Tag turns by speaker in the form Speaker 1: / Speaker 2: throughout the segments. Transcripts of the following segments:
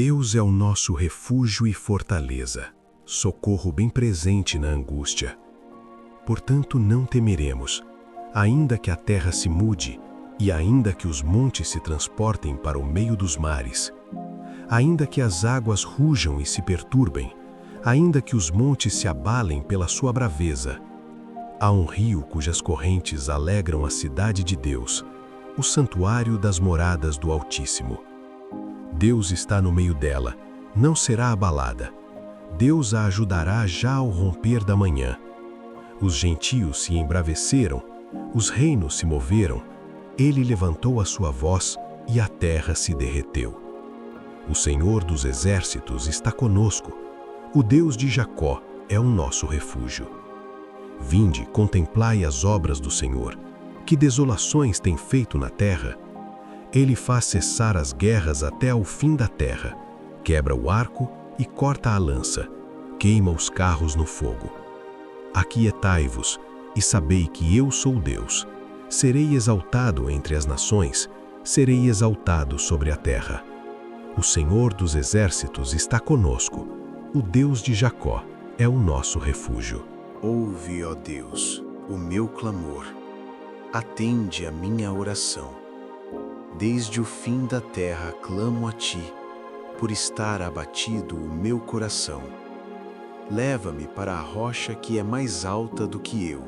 Speaker 1: Deus é o nosso refúgio e fortaleza, socorro bem presente na angústia. Portanto, não temeremos, ainda que a terra se mude, e ainda que os montes se transportem para o meio dos mares, ainda que as águas rujam e se perturbem, ainda que os montes se abalem pela sua braveza. Há um rio cujas correntes alegram a cidade de Deus, o santuário das moradas do Altíssimo. Deus está no meio dela, não será abalada. Deus a ajudará já ao romper da manhã. Os gentios se embraveceram, os reinos se moveram, ele levantou a sua voz e a terra se derreteu. O Senhor dos exércitos está conosco, o Deus de Jacó é o nosso refúgio. Vinde, contemplai as obras do Senhor, que desolações tem feito na terra. Ele faz cessar as guerras até ao fim da terra, quebra o arco e corta a lança, queima os carros no fogo. Aquietai-vos e sabei que eu sou Deus. Serei exaltado entre as nações, serei exaltado sobre a terra. O Senhor dos exércitos está conosco, o Deus de Jacó é o nosso refúgio.
Speaker 2: Ouve, ó Deus, o meu clamor. Atende a minha oração. Desde o fim da terra clamo a ti, por estar abatido o meu coração. Leva-me para a rocha que é mais alta do que eu,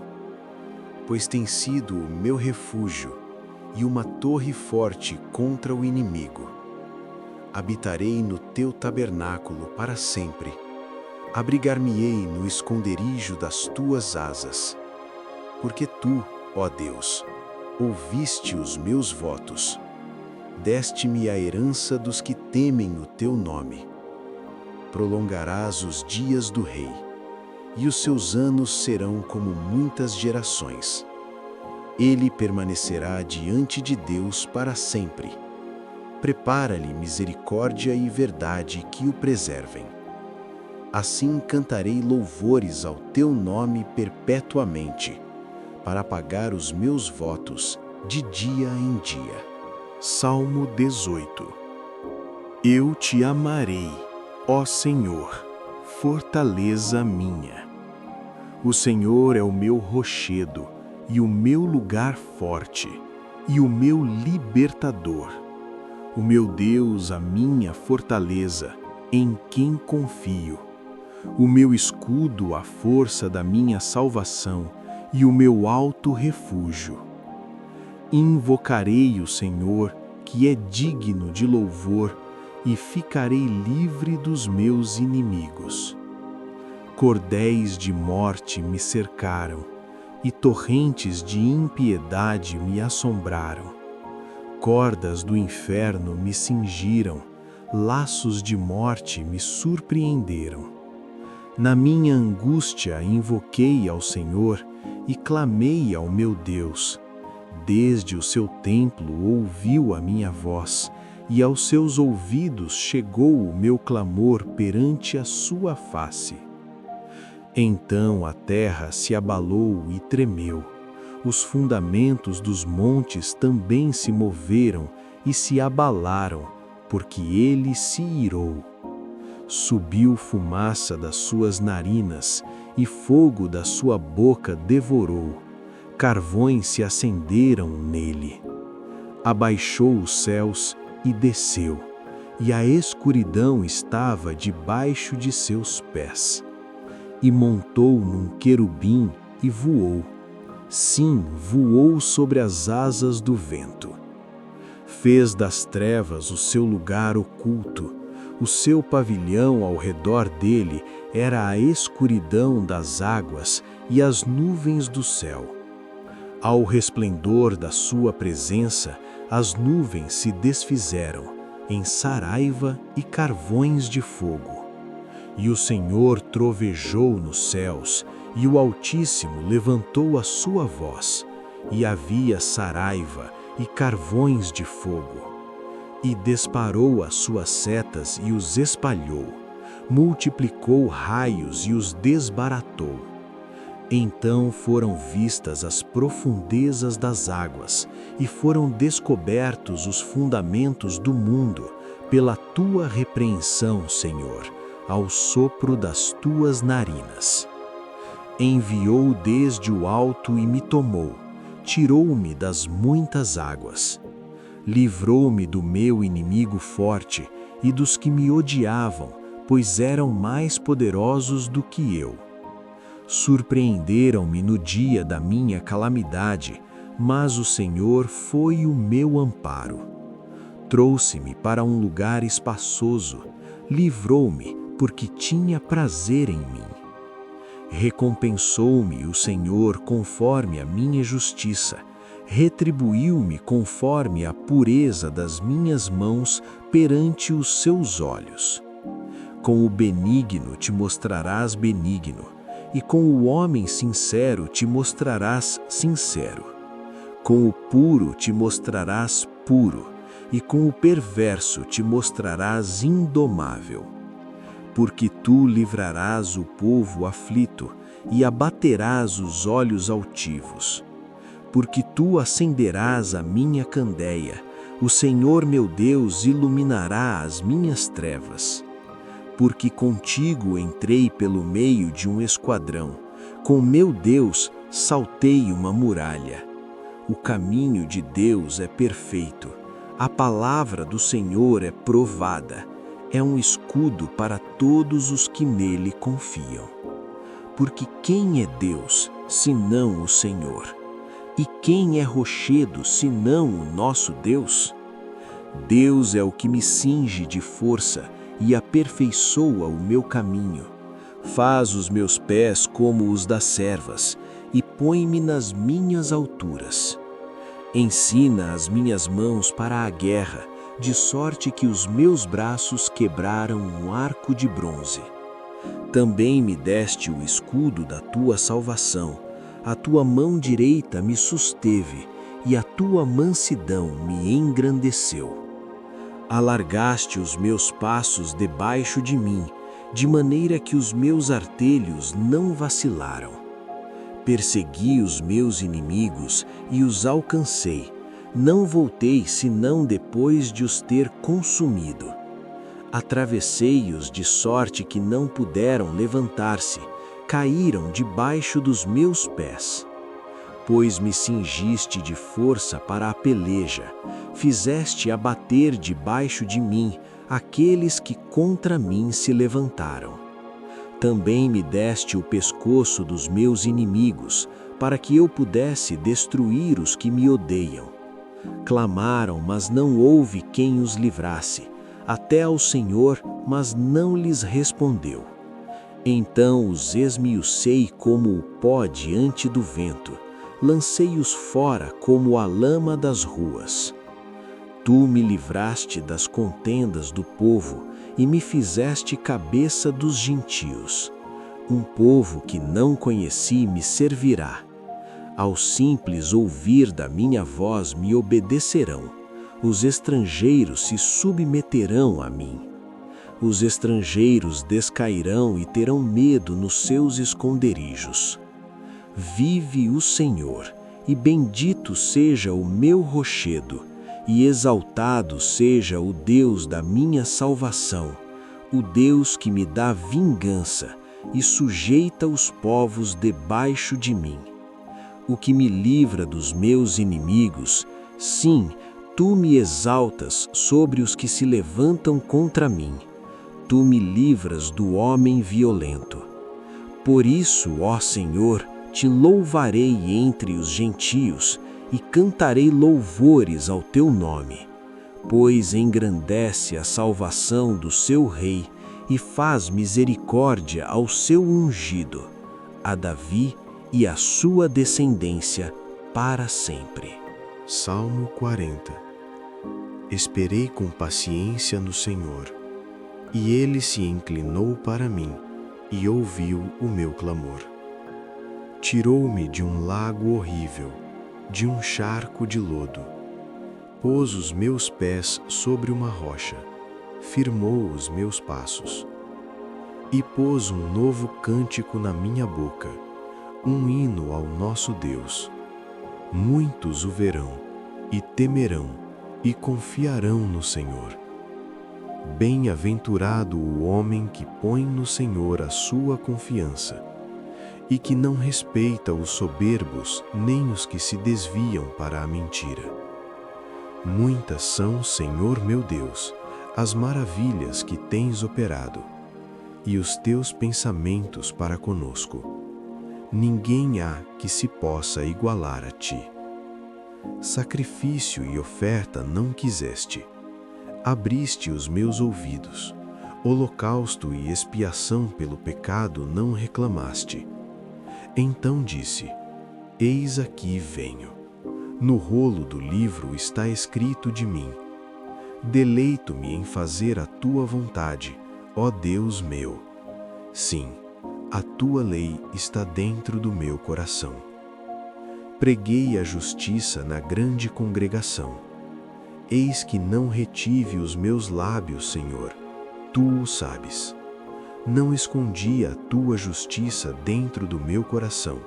Speaker 2: pois tem sido o meu refúgio e uma torre forte contra o inimigo. Habitarei no teu tabernáculo para sempre. Abrigar-me-ei no esconderijo das tuas asas. Porque tu, ó Deus, ouviste os meus votos. Deste-me a herança dos que temem o teu nome. Prolongarás os dias do rei, e os seus anos serão como muitas gerações. Ele permanecerá diante de Deus para sempre. Prepara-lhe misericórdia e verdade que o preservem. Assim cantarei louvores ao teu nome perpetuamente, para pagar os meus votos de dia em dia.
Speaker 3: Salmo 18. Eu te amarei, ó Senhor, fortaleza minha. O Senhor é o meu rochedo e o meu lugar forte, e o meu libertador. O meu Deus, a minha fortaleza, em quem confio. O meu escudo, a força da minha salvação, e o meu alto refúgio. Invocarei o Senhor, que é digno de louvor, e ficarei livre dos meus inimigos. Cordéis de morte me cercaram, e torrentes de impiedade me assombraram. Cordas do inferno me cingiram, laços de morte me surpreenderam. Na minha angústia invoquei ao Senhor e clamei ao meu Deus. Desde o seu templo ouviu a minha voz, e aos seus ouvidos chegou o meu clamor perante a sua face. Então a terra se abalou e tremeu, os fundamentos dos montes também se moveram e se abalaram, porque ele se irou. Subiu fumaça das suas narinas, e fogo da sua boca devorou. Carvões se acenderam nele. Abaixou os céus e desceu, e a escuridão estava debaixo de seus pés. E montou num querubim e voou. Sim, voou sobre as asas do vento. Fez das trevas o seu lugar oculto. O seu pavilhão ao redor dele era a escuridão das águas e as nuvens do céu. Ao resplendor da sua presença, as nuvens se desfizeram em saraiva e carvões de fogo. E o Senhor trovejou nos céus, e o Altíssimo levantou a sua voz, e havia saraiva e carvões de fogo. E disparou as suas setas e os espalhou, multiplicou raios e os desbaratou. Então foram vistas as profundezas das águas, e foram descobertos os fundamentos do mundo, pela tua repreensão, Senhor, ao sopro das tuas narinas. Enviou desde o alto e me tomou, tirou-me das muitas águas. Livrou-me do meu inimigo forte e dos que me odiavam, pois eram mais poderosos do que eu. Surpreenderam-me no dia da minha calamidade, mas o Senhor foi o meu amparo. Trouxe-me para um lugar espaçoso, livrou-me porque tinha prazer em mim. Recompensou-me o Senhor conforme a minha justiça, retribuiu-me conforme a pureza das minhas mãos perante os seus olhos. Com o benigno te mostrarás benigno, e com o homem sincero te mostrarás sincero. Com o puro te mostrarás puro, e com o perverso te mostrarás indomável. Porque tu livrarás o povo aflito, e abaterás os olhos altivos. Porque tu acenderás a minha candeia, o Senhor meu Deus iluminará as minhas trevas. Porque contigo entrei pelo meio de um esquadrão, com meu Deus saltei uma muralha. O caminho de Deus é perfeito, a palavra do Senhor é provada, é um escudo para todos os que nele confiam. Porque quem é Deus, senão o Senhor? E quem é rochedo, senão o nosso Deus? Deus é o que me cinge de força e aperfeiçoa o meu caminho. Faz os meus pés como os das servas e põe-me nas minhas alturas. Ensina as minhas mãos para a guerra, de sorte que os meus braços quebraram um arco de bronze. Também me deste o escudo da tua salvação, a tua mão direita me susteve, e a tua mansidão me engrandeceu. Alargaste os meus passos debaixo de mim, de maneira que os meus artelhos não vacilaram. Persegui os meus inimigos e os alcancei, não voltei senão depois de os ter consumido. Atravessei-os de sorte que não puderam levantar-se, caíram debaixo dos meus pés. Pois me cingiste de força para a peleja, fizeste abater debaixo de mim aqueles que contra mim se levantaram. Também me deste o pescoço dos meus inimigos, para que eu pudesse destruir os que me odeiam. Clamaram, mas não houve quem os livrasse, até ao Senhor, mas não lhes respondeu. Então os esmiucei como o pó diante do vento, lancei-os fora como a lama das ruas. Tu me livraste das contendas do povo e me fizeste cabeça dos gentios. Um povo que não conheci me servirá. Ao simples ouvir da minha voz me obedecerão. Os estrangeiros se submeterão a mim. Os estrangeiros descairão e terão medo nos seus esconderijos. Vive o Senhor, e bendito seja o meu rochedo, e exaltado seja o Deus da minha salvação, o Deus que me dá vingança e sujeita os povos debaixo de mim. O que me livra dos meus inimigos, sim, tu me exaltas sobre os que se levantam contra mim. Tu me livras do homem violento. Por isso, ó Senhor, te louvarei entre os gentios e cantarei louvores ao teu nome, pois engrandece a salvação do seu rei e faz misericórdia ao seu ungido, a Davi e a sua descendência para sempre.
Speaker 2: Salmo 40. Esperei com paciência no Senhor, e ele se inclinou para mim e ouviu o meu clamor. Tirou-me de um lago horrível, de um charco de lodo. Pôs os meus pés sobre uma rocha, firmou os meus passos. E pôs um novo cântico na minha boca, um hino ao nosso Deus. Muitos o verão, e temerão, e confiarão no Senhor.
Speaker 3: Bem-aventurado o homem que põe no Senhor a sua confiança e que não respeita os soberbos nem os que se desviam para a mentira. Muitas são, Senhor meu Deus, as maravilhas que tens operado, e os teus pensamentos para conosco. Ninguém há que se possa igualar a ti. Sacrifício e oferta não quiseste. Abriste os meus ouvidos. Holocausto e expiação pelo pecado não reclamaste. Então disse: Eis aqui venho. No rolo do livro está escrito de mim: Deleito-me em fazer a tua vontade, ó Deus meu. Sim, a tua lei está dentro do meu coração. Preguei a justiça na grande congregação. Eis que não retive os meus lábios, Senhor, tu o sabes. Não escondi a tua justiça dentro do meu coração.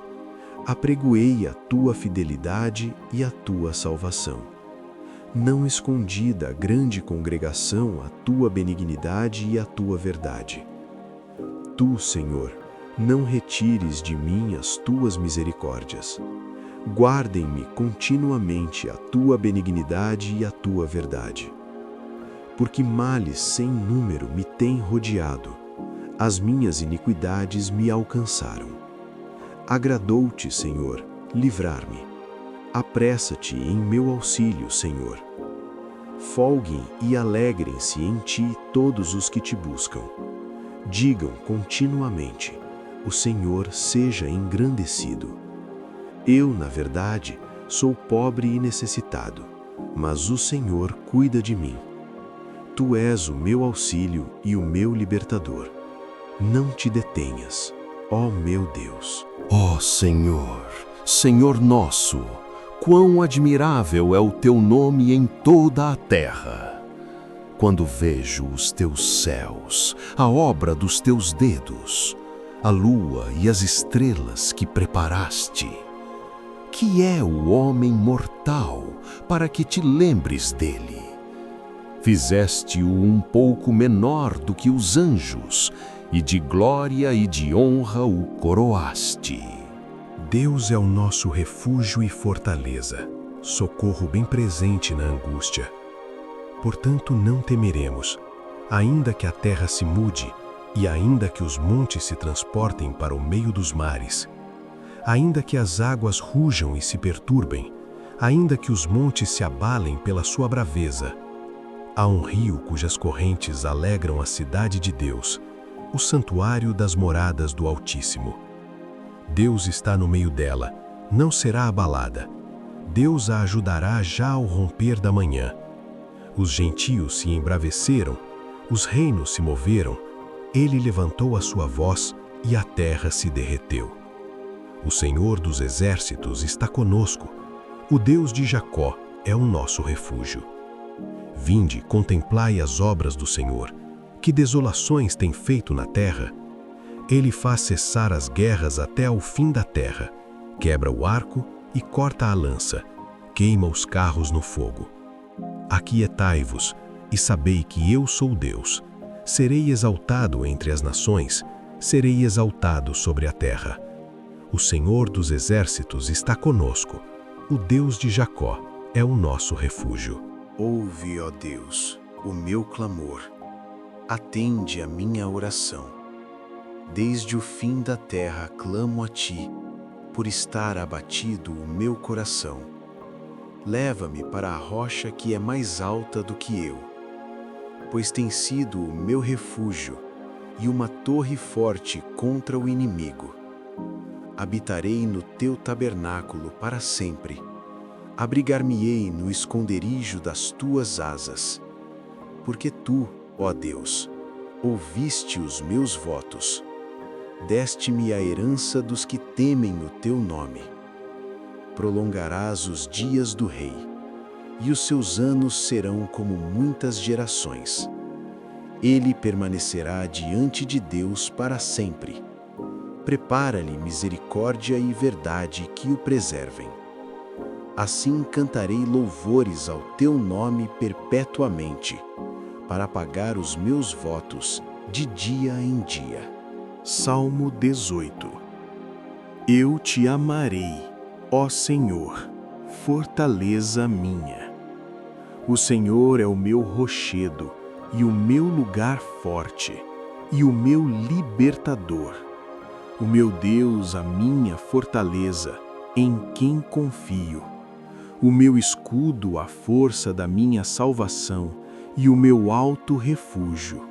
Speaker 3: Apregoei a tua fidelidade e a tua salvação. Não escondi da grande congregação a tua benignidade e a tua verdade. Tu, Senhor, não retires de mim as tuas misericórdias. Guardem-me continuamente a tua benignidade e a tua verdade. Porque males sem número me têm rodeado, as minhas iniquidades me alcançaram. Agradou-te, Senhor, livrar-me. Apressa-te em meu auxílio, Senhor. Folguem e alegrem-se em ti todos os que te buscam. Digam continuamente: o Senhor seja engrandecido. Eu, na verdade, sou pobre e necessitado, mas o Senhor cuida de mim. Tu és o meu auxílio e o meu libertador. Não te detenhas, ó meu Deus.
Speaker 4: Ó Senhor, Senhor nosso, quão admirável é o teu nome em toda a terra. Quando vejo os teus céus, a obra dos teus dedos, a lua e as estrelas que preparaste. Que é o homem mortal para que te lembres dele? Fizeste-o um pouco menor do que os anjos, e de glória e de honra o coroaste.
Speaker 1: Deus é o nosso refúgio e fortaleza, socorro bem presente na angústia. Portanto, não temeremos, ainda que a terra se mude, e ainda que os montes se transportem para o meio dos mares, ainda que as águas rujam e se perturbem, ainda que os montes se abalem pela sua braveza. Há um rio cujas correntes alegram a cidade de Deus, o santuário das moradas do Altíssimo. Deus está no meio dela, não será abalada. Deus a ajudará já ao romper da manhã. Os gentios se embraveceram, os reinos se moveram, ele levantou a sua voz e a terra se derreteu. O Senhor dos exércitos está conosco, o Deus de Jacó é o nosso refúgio. Vinde, contemplai as obras do Senhor, que desolações tem feito na terra. Ele faz cessar as guerras até ao fim da terra, quebra o arco e corta a lança, queima os carros no fogo. Aquietai-vos e sabei que eu sou Deus. Serei exaltado entre as nações, serei exaltado sobre a terra. O Senhor dos exércitos está conosco, o Deus de Jacó é o nosso refúgio.
Speaker 2: Ouve, ó Deus, o meu clamor. Atende a minha oração. Desde o fim da terra clamo a ti, por estar abatido o meu coração. Leva-me para a rocha que é mais alta do que eu, pois tem sido o meu refúgio e uma torre forte contra o inimigo. Habitarei no teu tabernáculo para sempre. Abrigar-me-ei no esconderijo das tuas asas. Porque tu, ó Deus, ouviste os meus votos. Deste-me a herança dos que temem o teu nome. Prolongarás os dias do rei, e os seus anos serão como muitas gerações. Ele permanecerá diante de Deus para sempre. Prepara-lhe misericórdia e verdade que o preservem. Assim cantarei louvores ao teu nome perpetuamente, para pagar os meus votos de dia em dia.
Speaker 3: Salmo 18. Eu te amarei, ó Senhor, fortaleza minha. O Senhor é o meu rochedo e o meu lugar forte, e o meu libertador. O meu Deus, a minha fortaleza, em quem confio. O meu escudo, a força da minha salvação, e o meu alto refúgio.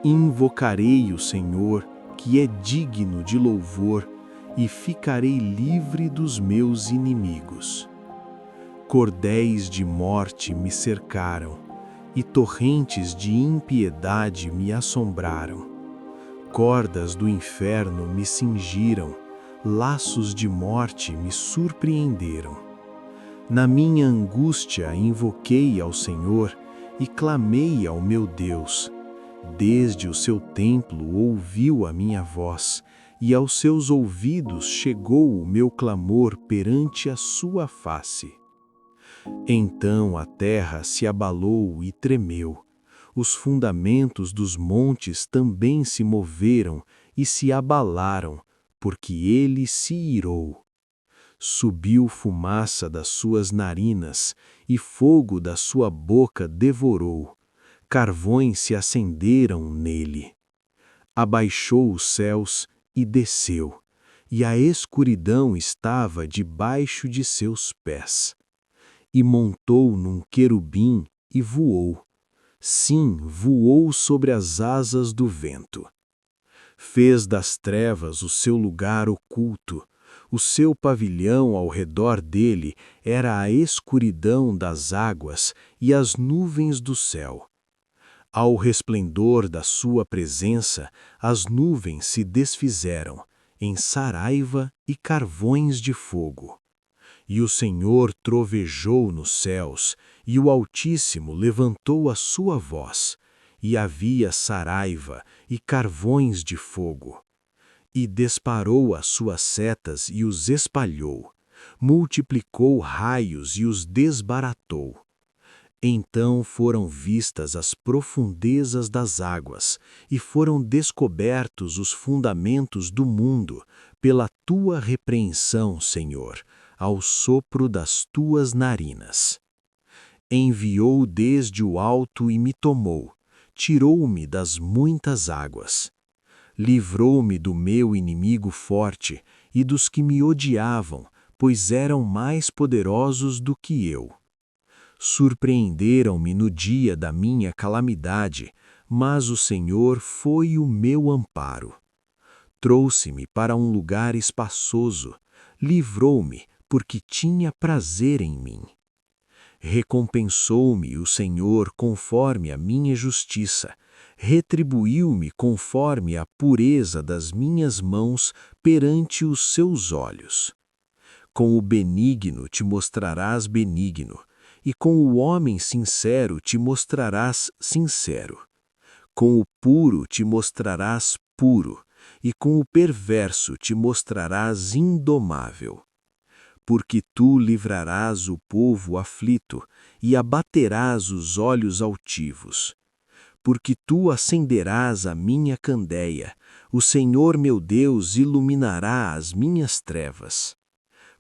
Speaker 3: Invocarei o Senhor, que é digno de louvor, e ficarei livre dos meus inimigos. Cordéis de morte me cercaram, e torrentes de impiedade me assombraram. Cordas do inferno me cingiram, laços de morte me surpreenderam. Na minha angústia invoquei ao Senhor e clamei ao meu Deus. Desde o seu templo ouviu a minha voz, e aos seus ouvidos chegou o meu clamor perante a sua face. Então a terra se abalou e tremeu. Os fundamentos dos montes também se moveram e se abalaram, porque ele se irou. Subiu fumaça das suas narinas, e fogo da sua boca devorou. Carvões se acenderam nele. Abaixou os céus e desceu, e a escuridão estava debaixo de seus pés. E montou num querubim e voou. Sim, voou sobre as asas do vento. Fez das trevas o seu lugar oculto. O seu pavilhão ao redor dele era a escuridão das águas e as nuvens do céu. Ao resplendor da sua presença, as nuvens se desfizeram em saraiva e carvões de fogo. E o Senhor trovejou nos céus, e o Altíssimo levantou a sua voz, e havia saraiva e carvões de fogo. E disparou as suas setas e os espalhou, multiplicou raios e os desbaratou. Então foram vistas as profundezas das águas, e foram descobertos os fundamentos do mundo, pela tua repreensão, Senhor, ao sopro das tuas narinas. Enviou desde o alto e me tomou, tirou-me das muitas águas. Livrou-me do meu inimigo forte e dos que me odiavam, pois eram mais poderosos do que eu. Surpreenderam-me no dia da minha calamidade, mas o Senhor foi o meu amparo. Trouxe-me para um lugar espaçoso, livrou-me, porque tinha prazer em mim. Recompensou-me o Senhor conforme a minha justiça, retribuiu-me conforme a pureza das minhas mãos perante os seus olhos. Com o benigno te mostrarás benigno, e com o homem sincero te mostrarás sincero. Com o puro te mostrarás puro, e com o perverso te mostrarás indomável. Porque tu livrarás o povo aflito, e abaterás os olhos altivos. Porque tu acenderás a minha candeia, o Senhor meu Deus iluminará as minhas trevas.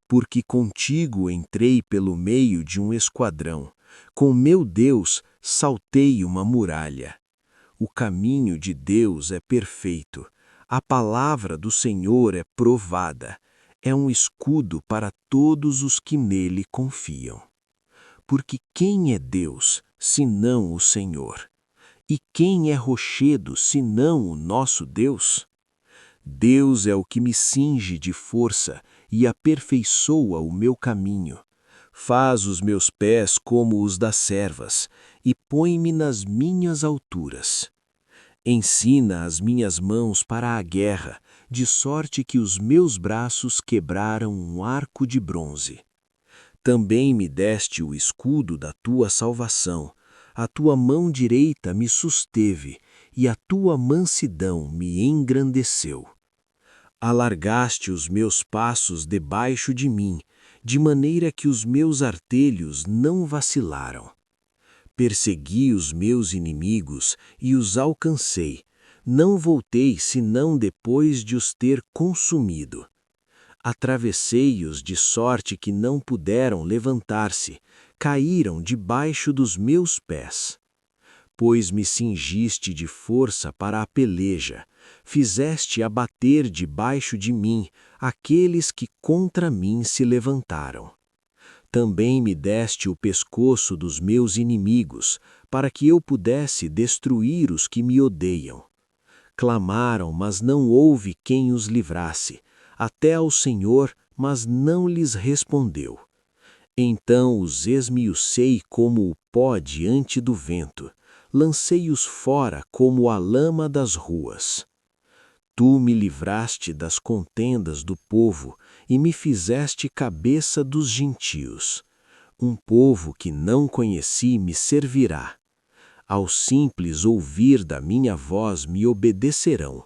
Speaker 3: Porque contigo entrei pelo meio de um esquadrão, com meu Deus saltei uma muralha. O caminho de Deus é perfeito, a palavra do Senhor é provada, é um escudo para todos os que nele confiam. Porque quem é Deus, senão o Senhor? E quem é rochedo, senão o nosso Deus? Deus é o que me cinge de força e aperfeiçoa o meu caminho. Faz os meus pés como os das servas e põe-me nas minhas alturas. Ensina as minhas mãos para a guerra, de sorte que os meus braços quebraram um arco de bronze. Também me deste o escudo da tua salvação, a tua mão direita me susteve, e a tua mansidão me engrandeceu. Alargaste os meus passos debaixo de mim, de maneira que os meus artelhos não vacilaram. Persegui os meus inimigos e os alcancei. Não voltei senão depois de os ter consumido. Atravessei-os de sorte que não puderam levantar-se, caíram debaixo dos meus pés. Pois me cingiste de força para a peleja, fizeste abater debaixo de mim aqueles que contra mim se levantaram. Também me deste o pescoço dos meus inimigos, para que eu pudesse destruir os que me odeiam. Clamaram, mas não houve quem os livrasse, até ao Senhor, mas não lhes respondeu. Então os esmiucei como o pó diante do vento, lancei-os fora como a lama das ruas. Tu me livraste das contendas do povo e me fizeste cabeça dos gentios. Um povo que não conheci me servirá. Ao simples ouvir da minha voz me obedecerão.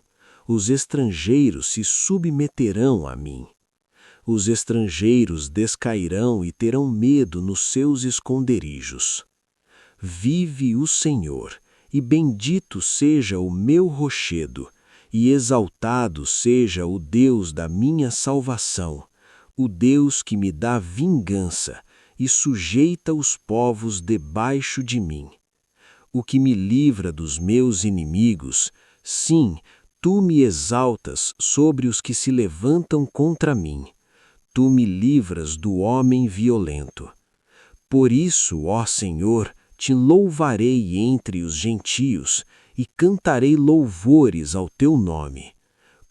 Speaker 3: Os estrangeiros se submeterão a mim. Os estrangeiros descairão e terão medo nos seus esconderijos. Vive o Senhor, e bendito seja o meu rochedo, e exaltado seja o Deus da minha salvação, o Deus que me dá vingança e sujeita os povos debaixo de mim. O que me livra dos meus inimigos, sim, tu me exaltas sobre os que se levantam contra mim. Tu me livras do homem violento. Por isso, ó Senhor, te louvarei entre os gentios e cantarei louvores ao teu nome,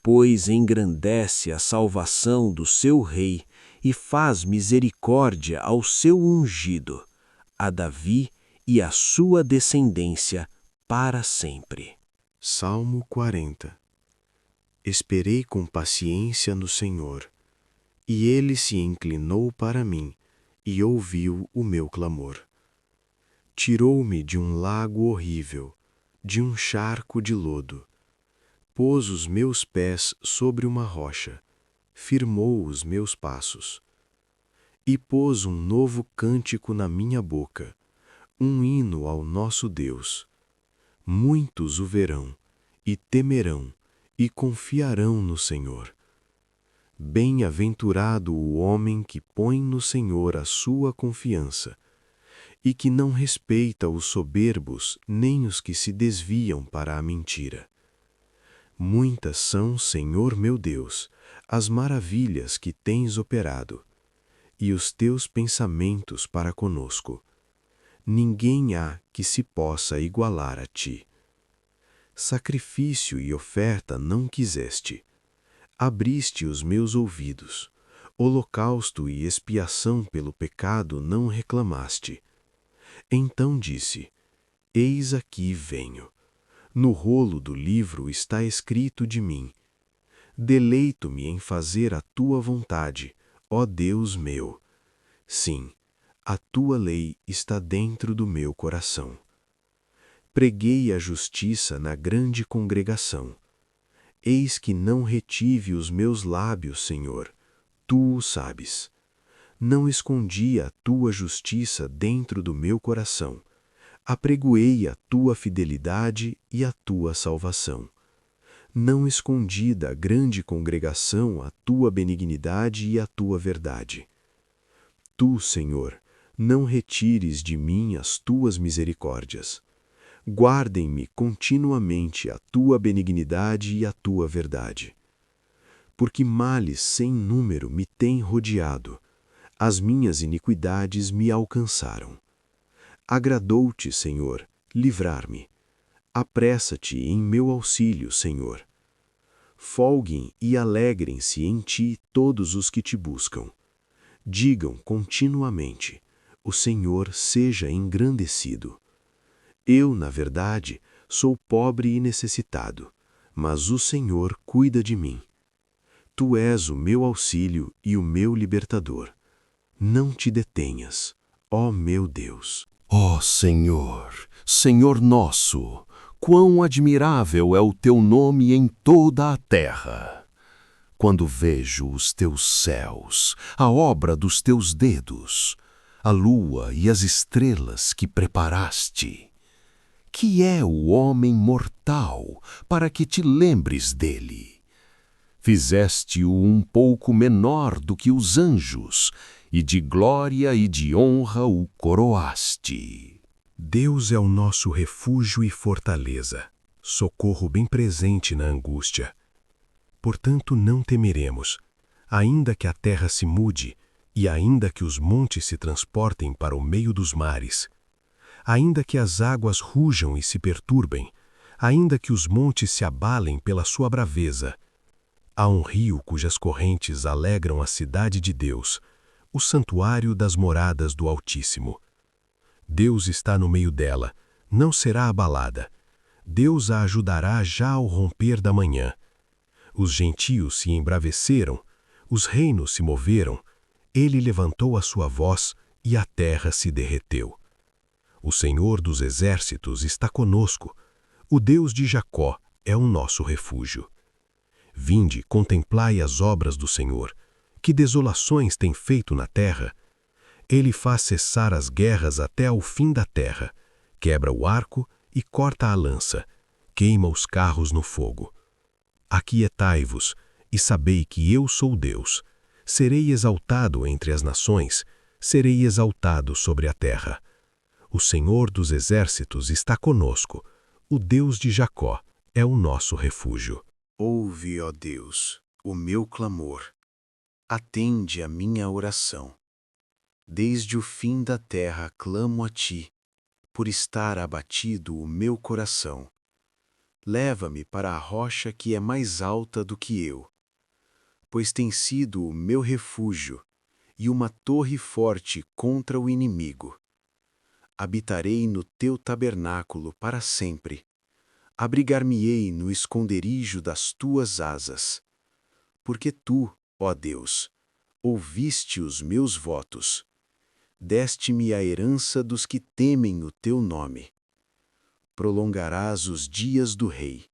Speaker 3: pois engrandece a salvação do seu rei e faz misericórdia ao seu ungido, a Davi e à sua descendência para sempre.
Speaker 2: Salmo 40. Esperei com paciência no Senhor, e ele se inclinou para mim e ouviu o meu clamor. Tirou-me de um lago horrível, de um charco de lodo. Pôs os meus pés sobre uma rocha, firmou os meus passos. E pôs um novo cântico na minha boca, um hino ao nosso Deus. Muitos o verão, e temerão, e confiarão no Senhor. Bem-aventurado o homem que põe no Senhor a sua confiança, e que não respeita os soberbos nem os que se desviam para a mentira. Muitas são, Senhor meu Deus, as maravilhas que tens operado, e os teus pensamentos para conosco. Ninguém há que se possa igualar a ti. Sacrifício e oferta não quiseste. Abriste os meus ouvidos. Holocausto e expiação pelo pecado não reclamaste. Então disse: Eis aqui venho. No rolo do livro está escrito de mim: Deleito-me em fazer a tua vontade, ó Deus meu. Sim, a tua lei está dentro do meu coração. Preguei a justiça na grande congregação. Eis que não retive os meus lábios, Senhor, tu o sabes. Não escondi a tua justiça dentro do meu coração. Apregoei a tua fidelidade e a tua salvação. Não escondi da grande congregação a tua benignidade e a tua verdade. Tu, Senhor, não retires de mim as tuas misericórdias. Guardem-me continuamente a tua benignidade e a tua verdade. Porque males sem número me têm rodeado, as minhas iniquidades me alcançaram. Agradou-te, Senhor, livrar-me. Apressa-te em meu auxílio, Senhor. Folguem e alegrem-se em ti todos os que te buscam. Digam continuamente: o Senhor seja engrandecido. Eu, na verdade, sou pobre e necessitado, mas o Senhor cuida de mim. Tu és o meu auxílio e o meu libertador. Não te detenhas, ó meu Deus.
Speaker 4: Ó Senhor, Senhor nosso, quão admirável é o teu nome em toda a terra! Quando vejo os teus céus, a obra dos teus dedos, a lua e as estrelas que preparaste? Que é o homem mortal para que te lembres dele? Fizeste-o um pouco menor do que os anjos, e de glória e de honra o coroaste.
Speaker 1: Deus é o nosso refúgio e fortaleza, socorro bem presente na angústia. Portanto, não temeremos, ainda que a terra se mude, e ainda que os montes se transportem para o meio dos mares, ainda que as águas rujam e se perturbem, ainda que os montes se abalem pela sua braveza. Há um rio cujas correntes alegram a cidade de Deus, o santuário das moradas do Altíssimo. Deus está no meio dela, não será abalada. Deus a ajudará já ao romper da manhã. Os gentios se embraveceram, os reinos se moveram, ele levantou a sua voz e a terra se derreteu. O Senhor dos exércitos está conosco, o Deus de Jacó é o nosso refúgio. Vinde, contemplai as obras do Senhor, que desolações tem feito na terra. Ele faz cessar as guerras até ao fim da terra, quebra o arco e corta a lança, queima os carros no fogo. Aquietai-vos e sabei que eu sou Deus. Serei exaltado entre as nações, serei exaltado sobre a terra. O Senhor dos exércitos está conosco, o Deus de Jacó é o nosso refúgio.
Speaker 2: Ouve, ó Deus, o meu clamor. Atende a minha oração. Desde o fim da terra clamo a ti, por estar abatido o meu coração. Leva-me para a rocha que é mais alta do que eu, pois tem sido o meu refúgio e uma torre forte contra o inimigo. Habitarei no teu tabernáculo para sempre. Abrigar-me-ei no esconderijo das tuas asas. Porque tu, ó Deus, ouviste os meus votos. Deste-me a herança dos que temem o teu nome. Prolongarás os dias do rei,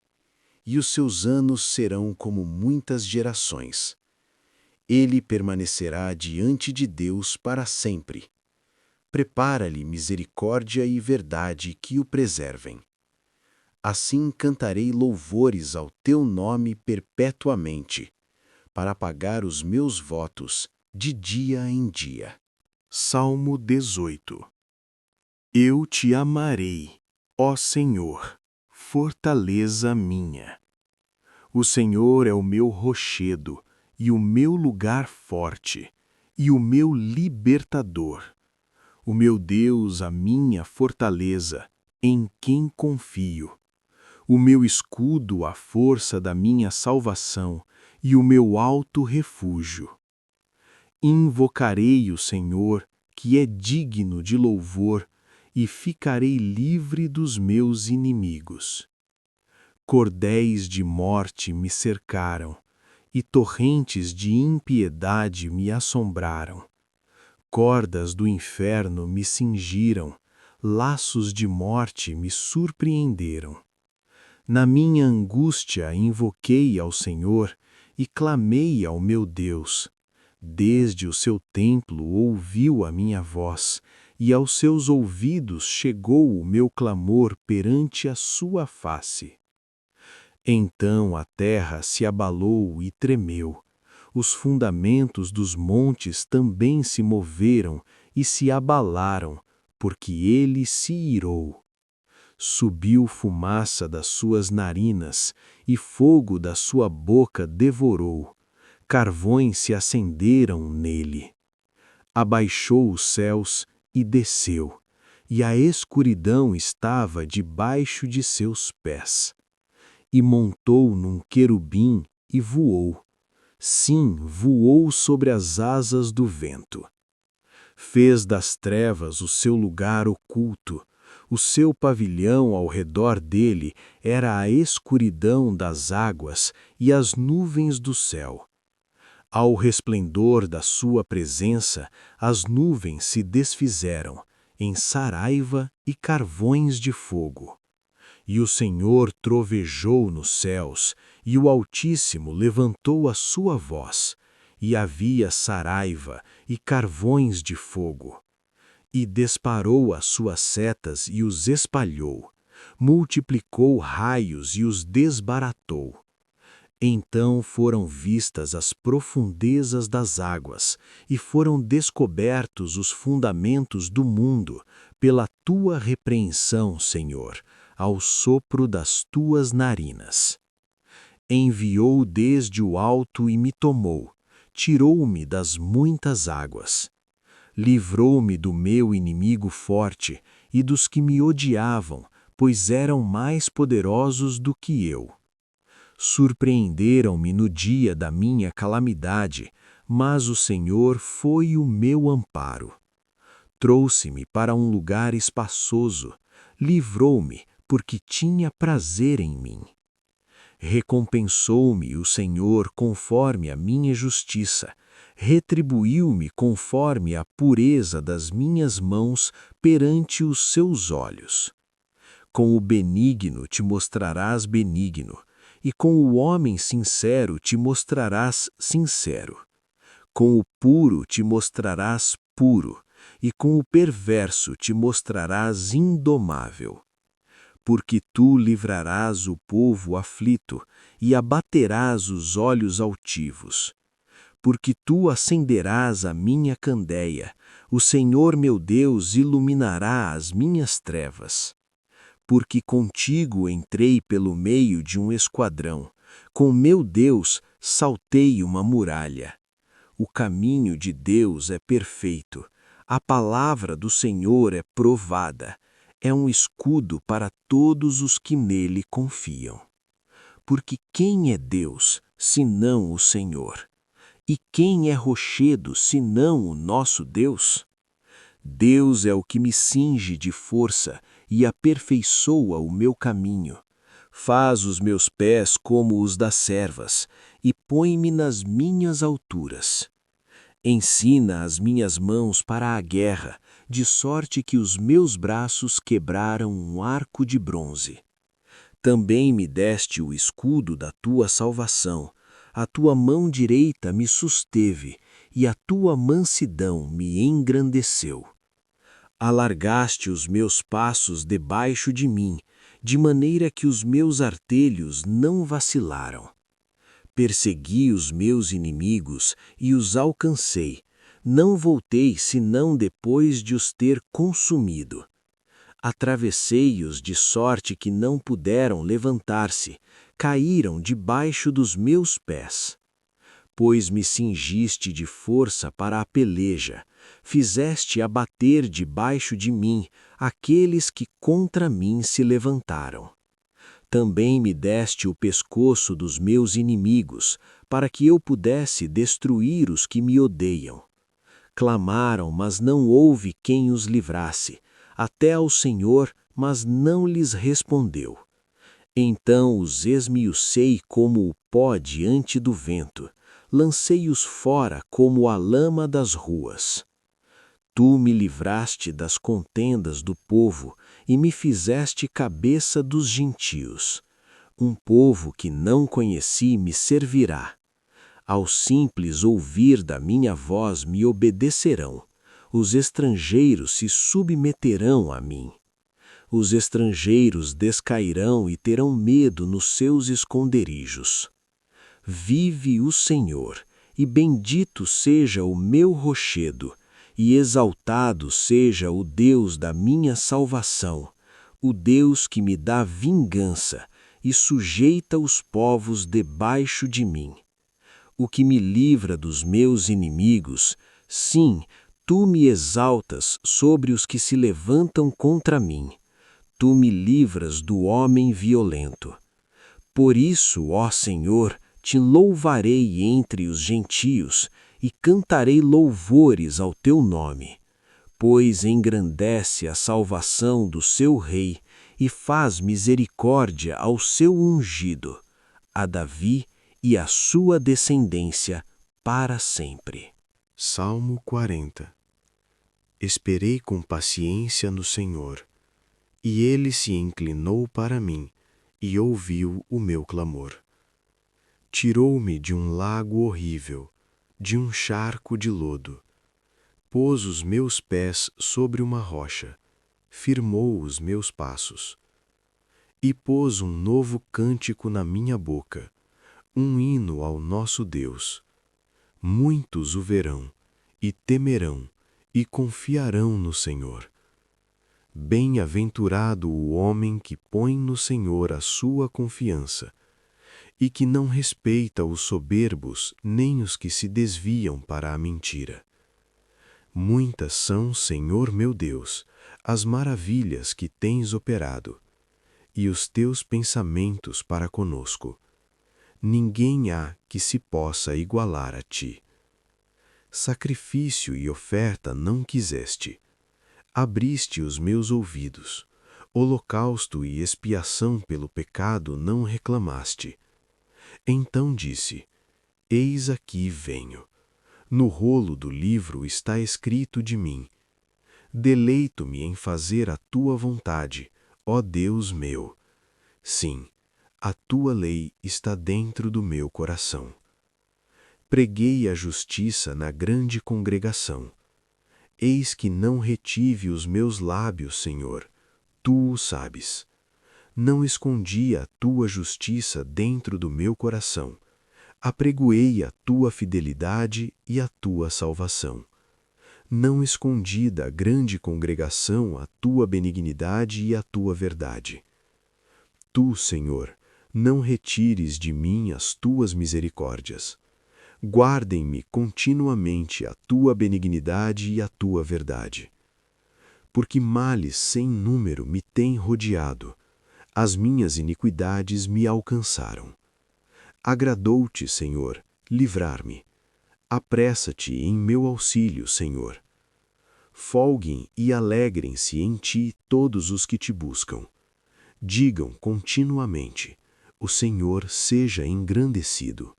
Speaker 2: e os seus anos serão como muitas gerações. Ele permanecerá diante de Deus para sempre. Prepara-lhe misericórdia e verdade que o preservem. Assim cantarei louvores ao teu nome perpetuamente, para pagar os meus votos de dia em dia.
Speaker 3: Salmo 18. Eu te amarei, ó Senhor, fortaleza minha. O Senhor é o meu rochedo e o meu lugar forte, e o meu libertador. O meu Deus, a minha fortaleza, em quem confio. O meu escudo, a força da minha salvação, e o meu alto refúgio. Invocarei o Senhor, que é digno de louvor, e ficarei livre dos meus inimigos. Cordéis de morte me cercaram, e torrentes de impiedade me assombraram. Cordas do inferno me cingiram, laços de morte me surpreenderam. Na minha angústia invoquei ao Senhor e clamei ao meu Deus. Desde o seu templo ouviu a minha voz, e aos seus ouvidos chegou o meu clamor perante a sua face. Então a terra se abalou e tremeu. Os fundamentos dos montes também se moveram e se abalaram, porque ele se irou. Subiu fumaça das suas narinas, e fogo da sua boca devorou. Carvões se acenderam nele. Abaixou os céus e desceu, e a escuridão estava debaixo de seus pés. E montou num querubim e voou. Sim, voou sobre as asas do vento. Fez das trevas o seu lugar oculto. O seu pavilhão ao redor dele era a escuridão das águas e as nuvens do céu. Ao resplendor da sua presença, as nuvens se desfizeram, em saraiva e carvões de fogo. E o Senhor trovejou nos céus, e o Altíssimo levantou a sua voz, e havia saraiva e carvões de fogo. e disparou as suas setas e os espalhou, multiplicou raios e os desbaratou. Então foram vistas as profundezas das águas, e foram descobertos os fundamentos do mundo, pela tua repreensão, Senhor, ao sopro das tuas narinas. Enviou desde o alto e me tomou, tirou-me das muitas águas. Livrou-me do meu inimigo forte e dos que me odiavam, pois eram mais poderosos do que eu. Surpreenderam-me no dia da minha calamidade, mas o Senhor foi o meu amparo. Trouxe-me para um lugar espaçoso, livrou-me, porque tinha prazer em mim. Recompensou-me o Senhor conforme a minha justiça, retribuiu-me conforme a pureza das minhas mãos perante os seus olhos. Com o benigno te mostrarás benigno, e com o homem sincero te mostrarás sincero. Com o puro te mostrarás puro, e com o perverso te mostrarás indomável. Porque tu livrarás o povo aflito, e abaterás os olhos altivos. Porque tu acenderás a minha candeia, o Senhor meu Deus iluminará as minhas trevas. Porque contigo entrei pelo meio de um esquadrão, com meu Deus saltei uma muralha. O caminho de Deus é perfeito, a palavra do Senhor é provada, é um escudo para todos os que nele confiam. Porque quem é Deus, senão o Senhor? E quem é rochedo, senão o nosso Deus? Deus é o que me cinge de força e aperfeiçoa o meu caminho. Faz os meus pés como os das servas e põe-me nas minhas alturas. Ensina as minhas mãos para a guerra, de sorte que os meus braços quebraram um arco de bronze. Também me deste o escudo da tua salvação, a tua mão direita me susteve, e a tua mansidão me engrandeceu. Alargaste os meus passos debaixo de mim, de maneira que os meus artelhos não vacilaram. Persegui os meus inimigos e os alcancei, não voltei senão depois de os ter consumido. Atravessei-os de sorte que não puderam levantar-se, caíram debaixo dos meus pés. Pois me cingiste de força para a peleja, fizeste abater debaixo de mim aqueles que contra mim se levantaram. Também me deste o pescoço dos meus inimigos, para que eu pudesse destruir os que me odeiam. Clamaram, mas não houve quem os livrasse, até ao Senhor, mas não lhes respondeu. Então os esmiucei como o pó diante do vento, lancei-os fora como a lama das ruas. Tu me livraste das contendas do povo e me fizeste cabeça dos gentios. Um povo que não conheci me servirá. Ao simples ouvir da minha voz me obedecerão. Os estrangeiros se submeterão a mim. Os estrangeiros descairão e terão medo nos seus esconderijos. Vive o Senhor, e bendito seja o meu rochedo, e exaltado seja o Deus da minha salvação, o Deus que me dá vingança e sujeita os povos debaixo de mim. O que me livra dos meus inimigos, sim, tu me exaltas sobre os que se levantam contra mim. Tu me livras do homem violento. Por isso, ó Senhor, te louvarei entre os gentios e cantarei louvores ao teu nome, pois engrandece a salvação do seu rei e faz misericórdia ao seu ungido, a Davi e à sua descendência para sempre.
Speaker 2: Salmo 40. Esperei com paciência no Senhor, e ele se inclinou para mim e ouviu o meu clamor. Tirou-me de um lago horrível, de um charco de lodo.
Speaker 3: pôs os meus pés sobre uma rocha, firmou os meus passos. E pôs um novo cântico na minha boca, um hino ao nosso Deus. Muitos o verão, e temerão, e confiarão no Senhor. Bem-aventurado o homem que põe no Senhor a sua confiança, e que não respeita os soberbos nem os que se desviam para a mentira. Muitas são, Senhor meu Deus, as maravilhas que tens operado, e os teus pensamentos para conosco. Ninguém há que se possa igualar a ti. Sacrifício e oferta não quiseste. Abriste os meus ouvidos. Holocausto e expiação pelo pecado não reclamaste. Então disse: Eis aqui venho. No rolo do livro está escrito de mim: Deleito-me em fazer a tua vontade, ó Deus meu. Sim, a tua lei está dentro do meu coração. Preguei a justiça na grande congregação. Eis que não retive os meus lábios, Senhor, tu o sabes. Não escondi a tua justiça dentro do meu coração. Apregoei a tua fidelidade e a tua salvação. Não escondi da grande congregação a tua benignidade e a tua verdade. Tu, Senhor, não retires de mim as tuas misericórdias. Guardem-me continuamente a tua benignidade e a tua verdade. Porque males sem número me têm rodeado, as minhas iniquidades me alcançaram. Agradou-te, Senhor, livrar-me. Apressa-te em meu auxílio, Senhor. Folguem e alegrem-se em ti todos os que te buscam. Digam continuamente: o Senhor seja engrandecido.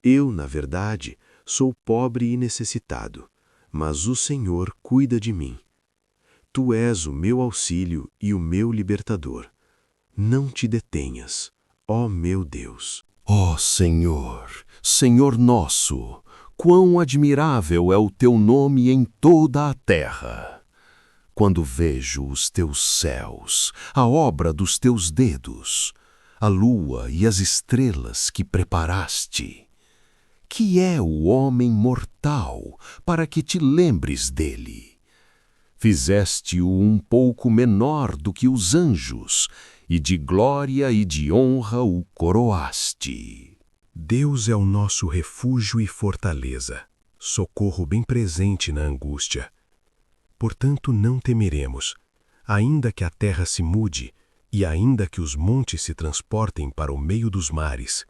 Speaker 3: Eu, na verdade, sou pobre e necessitado, mas o Senhor cuida de mim. Tu és o meu auxílio e o meu libertador. Não te detenhas, ó meu Deus.
Speaker 4: Ó Senhor, Senhor nosso, quão admirável é o teu nome em toda a terra! Quando vejo os teus céus, a obra dos teus dedos, a lua e as estrelas que preparaste, que é o homem mortal para que te lembres dele? Fizeste-o um pouco menor do que os anjos, e de glória e de honra o coroaste.
Speaker 1: Deus é o nosso refúgio e fortaleza, socorro bem presente na angústia. Portanto, não temeremos, ainda que a terra se mude, e ainda que os montes se transportem para o meio dos mares,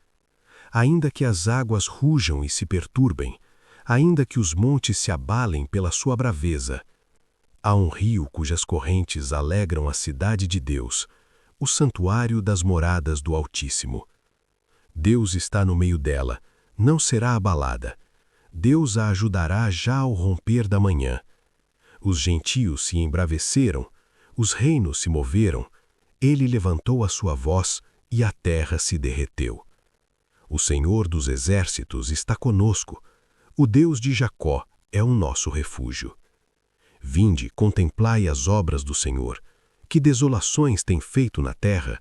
Speaker 1: ainda que as águas rujam e se perturbem, ainda que os montes se abalem pela sua braveza. Há um rio cujas correntes alegram a cidade de Deus, o santuário das moradas do Altíssimo. Deus está no meio dela, não será abalada. Deus a ajudará já ao romper da manhã. Os gentios se embraveceram, os reinos se moveram, ele levantou a sua voz e a terra se derreteu. O Senhor dos exércitos está conosco, o Deus de Jacó é o nosso refúgio. Vinde, contemplai as obras do Senhor, que desolações tem feito na terra.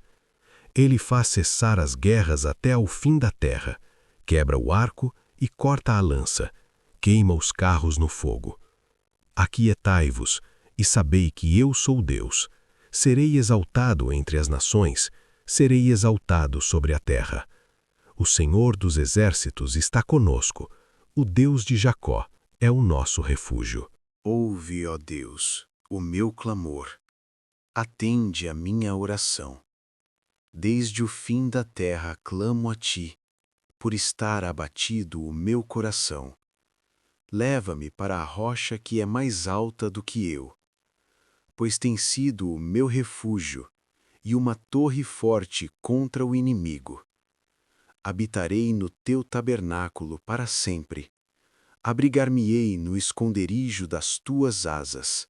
Speaker 1: Ele faz cessar as guerras até ao fim da terra, quebra o arco e corta a lança, queima os carros no fogo. Aquietai-vos e sabei que eu sou Deus. Serei exaltado entre as nações, serei exaltado sobre a terra. O Senhor dos exércitos está conosco, o Deus de Jacó é o nosso refúgio.
Speaker 2: Ouve, ó Deus, o meu clamor. Atende a minha oração. Desde o fim da terra clamo a ti, por estar abatido o meu coração. Leva-me para a rocha que é mais alta do que eu, pois tem sido o meu refúgio e uma torre forte contra o inimigo. Habitarei no teu tabernáculo para sempre. Abrigar-me-ei no esconderijo das tuas asas.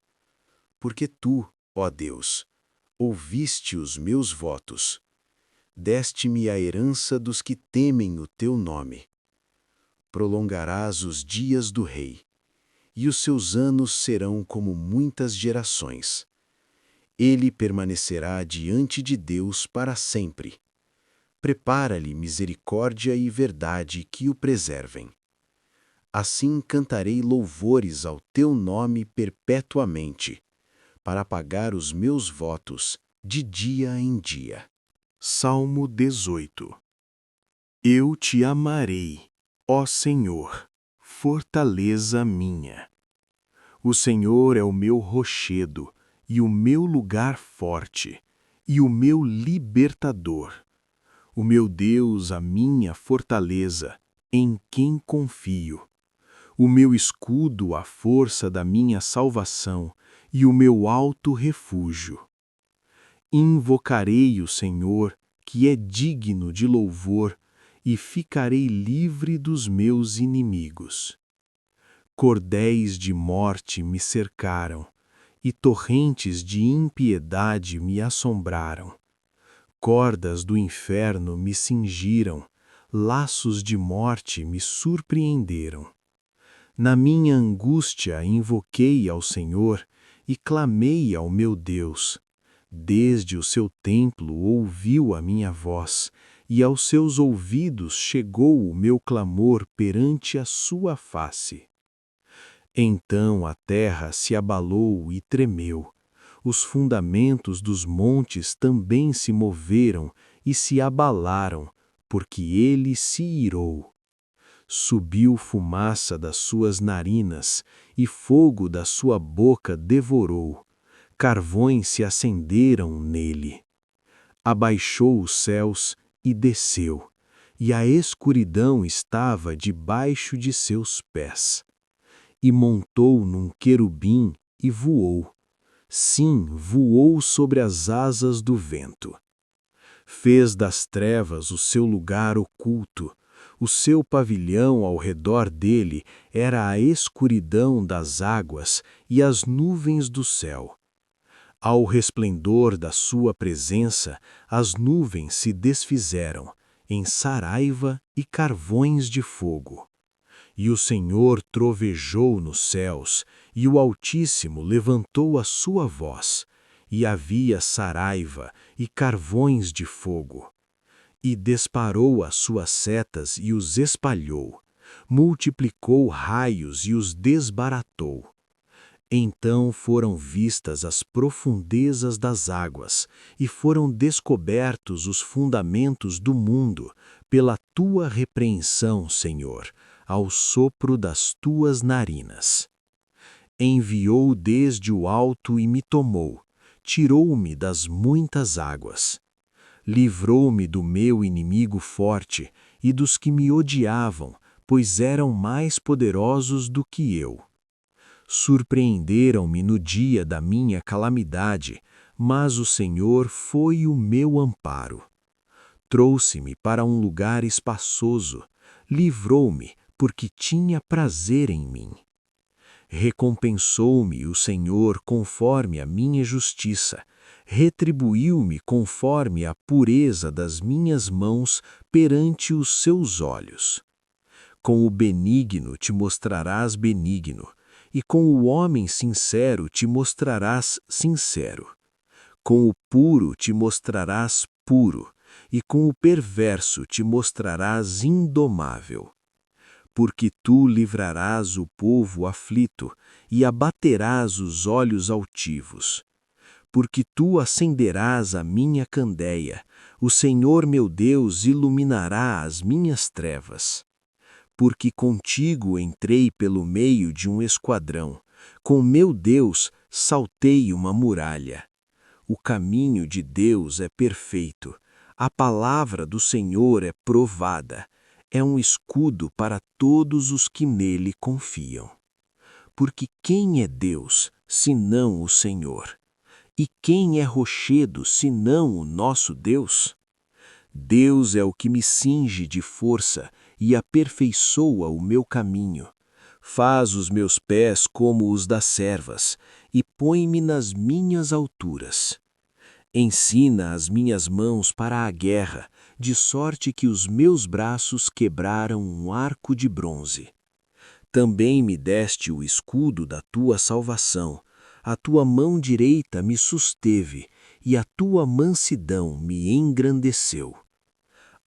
Speaker 2: Porque tu, ó Deus, ouviste os meus votos. Deste-me a herança dos que temem o teu nome. Prolongarás os dias do rei, e os seus anos serão como muitas gerações. Ele permanecerá diante de Deus para sempre. Prepara-lhe misericórdia e verdade que o preservem. Assim cantarei louvores ao teu nome perpetuamente, para pagar os meus votos de dia em dia.
Speaker 3: Salmo 18. Eu te amarei, ó Senhor, fortaleza minha. O Senhor é o meu rochedo e o meu lugar forte, e o meu libertador. O meu Deus, a minha fortaleza, em quem confio. O meu escudo, a força da minha salvação, e o meu alto refúgio. Invocarei o Senhor, que é digno de louvor, e ficarei livre dos meus inimigos. Cordéis de morte me cercaram, e torrentes de impiedade me assombraram. Cordas do inferno me cingiram, laços de morte me surpreenderam. Na minha angústia invoquei ao Senhor e clamei ao meu Deus. Desde o seu templo ouviu a minha voz, e aos seus ouvidos chegou o meu clamor perante a sua face. Então a terra se abalou e tremeu. Os fundamentos dos montes também se moveram e se abalaram, porque ele se irou. Subiu fumaça das suas narinas, e fogo da sua boca devorou. Carvões se acenderam nele. Abaixou os céus e desceu, e a escuridão estava debaixo de seus pés. E montou num querubim e voou. Sim, voou sobre as asas do vento. Fez das trevas o seu lugar oculto. O seu pavilhão ao redor dele era a escuridão das águas e as nuvens do céu. Ao resplendor da sua presença, as nuvens se desfizeram, em saraiva e carvões de fogo. E o Senhor trovejou nos céus, e o Altíssimo levantou a sua voz, e havia saraiva e carvões de fogo. E disparou as suas setas e os espalhou, multiplicou raios e os desbaratou. Então foram vistas as profundezas das águas, e foram descobertos os fundamentos do mundo, pela tua repreensão, Senhor, ao sopro das tuas narinas. Enviou desde o alto e me tomou, tirou-me das muitas águas. Livrou-me do meu inimigo forte e dos que me odiavam, pois eram mais poderosos do que eu. Surpreenderam-me no dia da minha calamidade, mas o Senhor foi o meu amparo. Trouxe-me para um lugar espaçoso, livrou-me, porque tinha prazer em mim. Recompensou-me o Senhor conforme a minha justiça, retribuiu-me conforme a pureza das minhas mãos perante os seus olhos. Com o benigno te mostrarás benigno, e com o homem sincero te mostrarás sincero. Com o puro te mostrarás puro, e com o perverso te mostrarás indomável. Porque tu livrarás o povo aflito, e abaterás os olhos altivos. Porque tu acenderás a minha candeia, o Senhor meu Deus iluminará as minhas trevas. Porque contigo entrei pelo meio de um esquadrão, com meu Deus saltei uma muralha. O caminho de Deus é perfeito, a palavra do Senhor é provada, é um escudo para todos os que nele confiam. Porque quem é Deus, senão o Senhor? E quem é rochedo, senão o nosso Deus? Deus é o que me cinge de força e aperfeiçoa o meu caminho. Faz os meus pés como os das servas e põe-me nas minhas alturas. Ensina as minhas mãos para a guerra, de sorte que os meus braços quebraram um arco de bronze. Também me deste o escudo da tua salvação, a tua mão direita me susteve, e a tua mansidão me engrandeceu.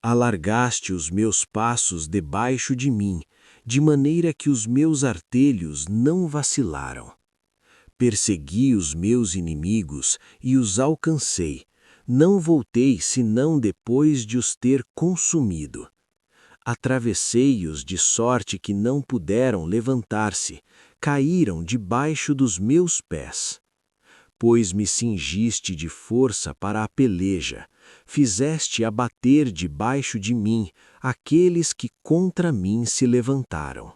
Speaker 3: Alargaste os meus passos debaixo de mim, de maneira que os meus artelhos não vacilaram. Persegui os meus inimigos e os alcancei, não voltei senão depois de os ter consumido. Atravessei-os de sorte que não puderam levantar-se, caíram debaixo dos meus pés. Pois me cingiste de força para a peleja, fizeste abater debaixo de mim aqueles que contra mim se levantaram.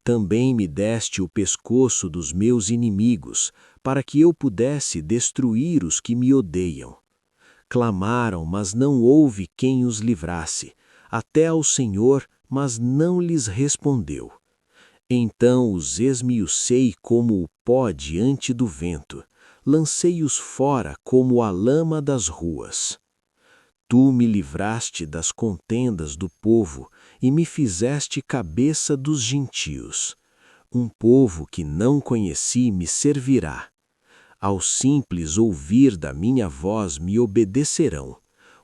Speaker 3: Também me deste o pescoço dos meus inimigos, para que eu pudesse destruir os que me odeiam. Clamaram, mas não houve quem os livrasse, até ao Senhor, mas não lhes respondeu. Então os esmiucei como o pó diante do vento, lancei-os fora como a lama das ruas. Tu me livraste das contendas do povo e me fizeste cabeça dos gentios. Um povo que não conheci me servirá. Ao simples ouvir da minha voz me obedecerão.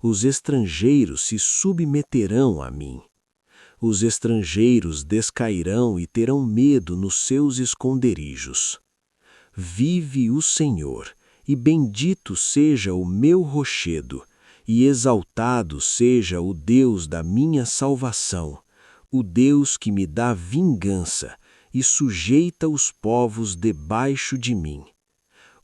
Speaker 3: Os estrangeiros se submeterão a mim. Os estrangeiros descairão e terão medo nos seus esconderijos. Vive o Senhor, e bendito seja o meu rochedo, e exaltado seja o Deus da minha salvação, o Deus que me dá vingança e sujeita os povos debaixo de mim.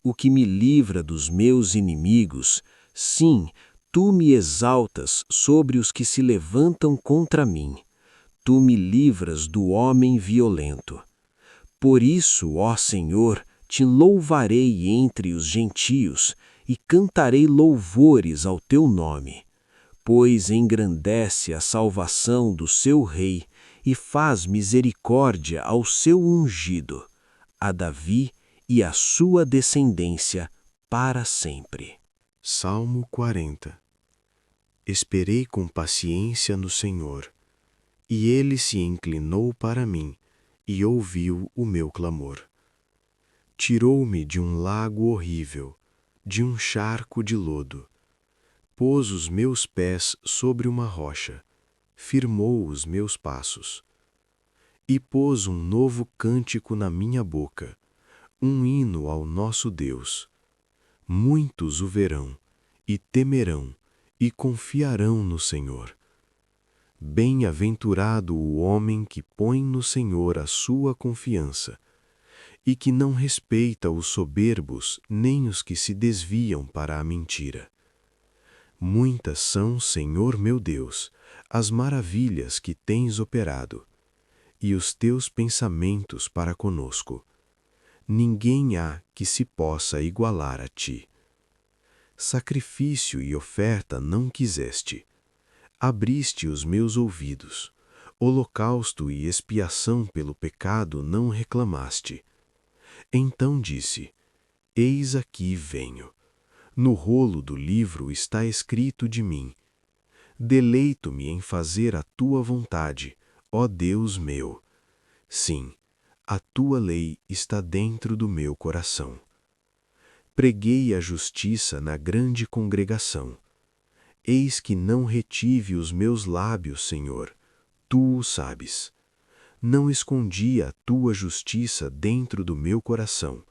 Speaker 3: O que me livra dos meus inimigos, sim, tu me exaltas sobre os que se levantam contra mim. Tu me livras do homem violento. Por isso, ó Senhor, te louvarei entre os gentios e cantarei louvores ao teu nome, pois engrandece a salvação do seu rei e faz misericórdia ao seu ungido, a Davi e à sua descendência para sempre.
Speaker 2: Salmo 40. Esperei com paciência no Senhor, e ele se inclinou para mim e ouviu o meu clamor. Tirou-me de um lago horrível, de um charco de lodo. Pôs os meus pés sobre uma rocha, firmou os meus passos. E pôs um novo cântico na minha boca, um hino ao nosso Deus. Muitos o verão, e temerão, e confiarão no Senhor. Bem-aventurado o homem que põe no Senhor a sua confiança, e que não respeita os soberbos nem os que se desviam para a mentira. Muitas são, Senhor meu Deus, as maravilhas que tens operado, e os teus pensamentos para conosco. Ninguém há que se possa igualar a ti. Sacrifício e oferta não quiseste. Abriste os meus ouvidos. Holocausto e expiação pelo pecado não reclamaste. Então disse: Eis aqui venho. No rolo do livro está escrito de mim: Deleito-me em fazer a tua vontade, ó Deus meu. Sim, a tua lei está dentro do meu coração. Preguei a justiça na grande congregação. Eis que não retive os meus lábios, Senhor, tu o sabes. Não escondi a tua justiça dentro do meu coração.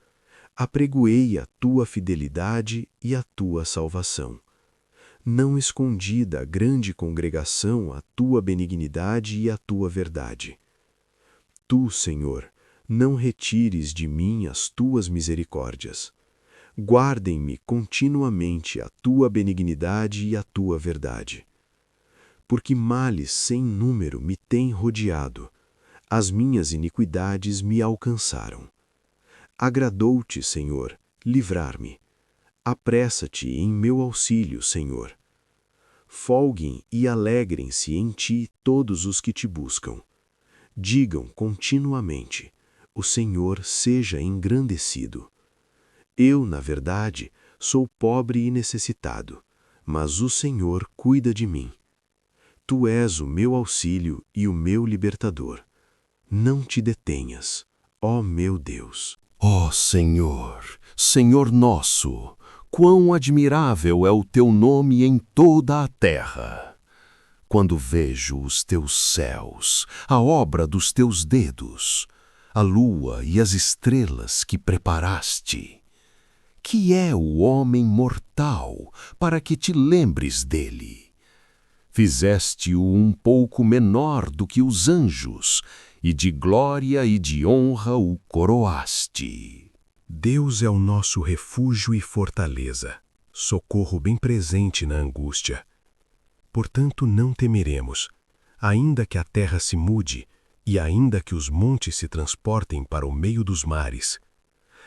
Speaker 2: Apregoei a tua fidelidade e a tua salvação. Não escondi da grande congregação a tua benignidade e a tua verdade. Tu, Senhor, não retires de mim as tuas misericórdias. Guardem-me continuamente a tua benignidade e a tua verdade. Porque males sem número me têm rodeado, as minhas iniquidades me alcançaram. Agradou-te, Senhor, livrar-me. Apressa-te em meu auxílio, Senhor. Folguem e alegrem-se em ti todos os que te buscam. Digam continuamente: o Senhor seja engrandecido. Eu, na verdade, sou pobre e necessitado, mas o Senhor cuida de mim. Tu és o meu auxílio e o meu libertador.
Speaker 3: Não te detenhas, ó meu Deus.
Speaker 4: Ó Senhor, Senhor nosso, quão admirável é o teu nome em toda a terra! Quando vejo os teus céus, a obra dos teus dedos, a lua e as estrelas que preparaste. Que é o homem mortal para que te lembres dele? Fizeste-o um pouco menor do que os anjos, e de glória e de honra o coroaste.
Speaker 1: Deus é o nosso refúgio e fortaleza, socorro bem presente na angústia. Portanto, não temeremos, ainda que a terra se mude, e ainda que os montes se transportem para o meio dos mares,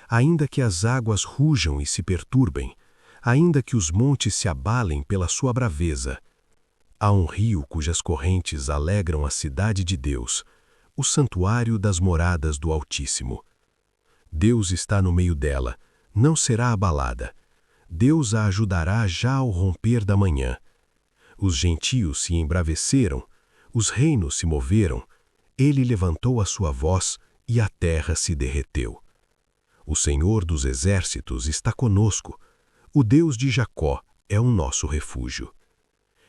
Speaker 1: ainda que as águas rujam e se perturbem, ainda que os montes se abalem pela sua braveza. Há um rio cujas correntes alegram a cidade de Deus, o santuário das moradas do Altíssimo. Deus está no meio dela, não será abalada. Deus a ajudará já ao romper da manhã. Os gentios se embraveceram, os reinos se moveram, ele levantou a sua voz e a terra se derreteu. O Senhor dos exércitos está conosco, o Deus de Jacó é o nosso refúgio.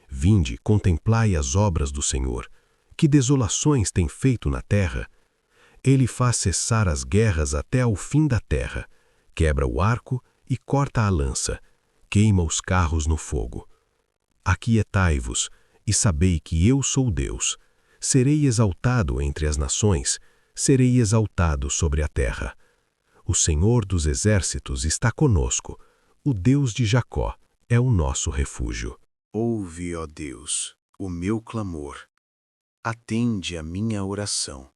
Speaker 1: Vinde, contemplai as obras do Senhor, que desolações tem feito na terra. Ele faz cessar as guerras até ao fim da terra, quebra o arco e corta a lança, queima os carros no fogo. Aquietai-vos e sabei que eu sou Deus. Serei exaltado entre as nações, serei exaltado sobre a terra. O Senhor dos exércitos está conosco, o Deus de Jacó é o nosso refúgio.
Speaker 2: Ouve, ó Deus, o meu clamor. Atende a minha oração.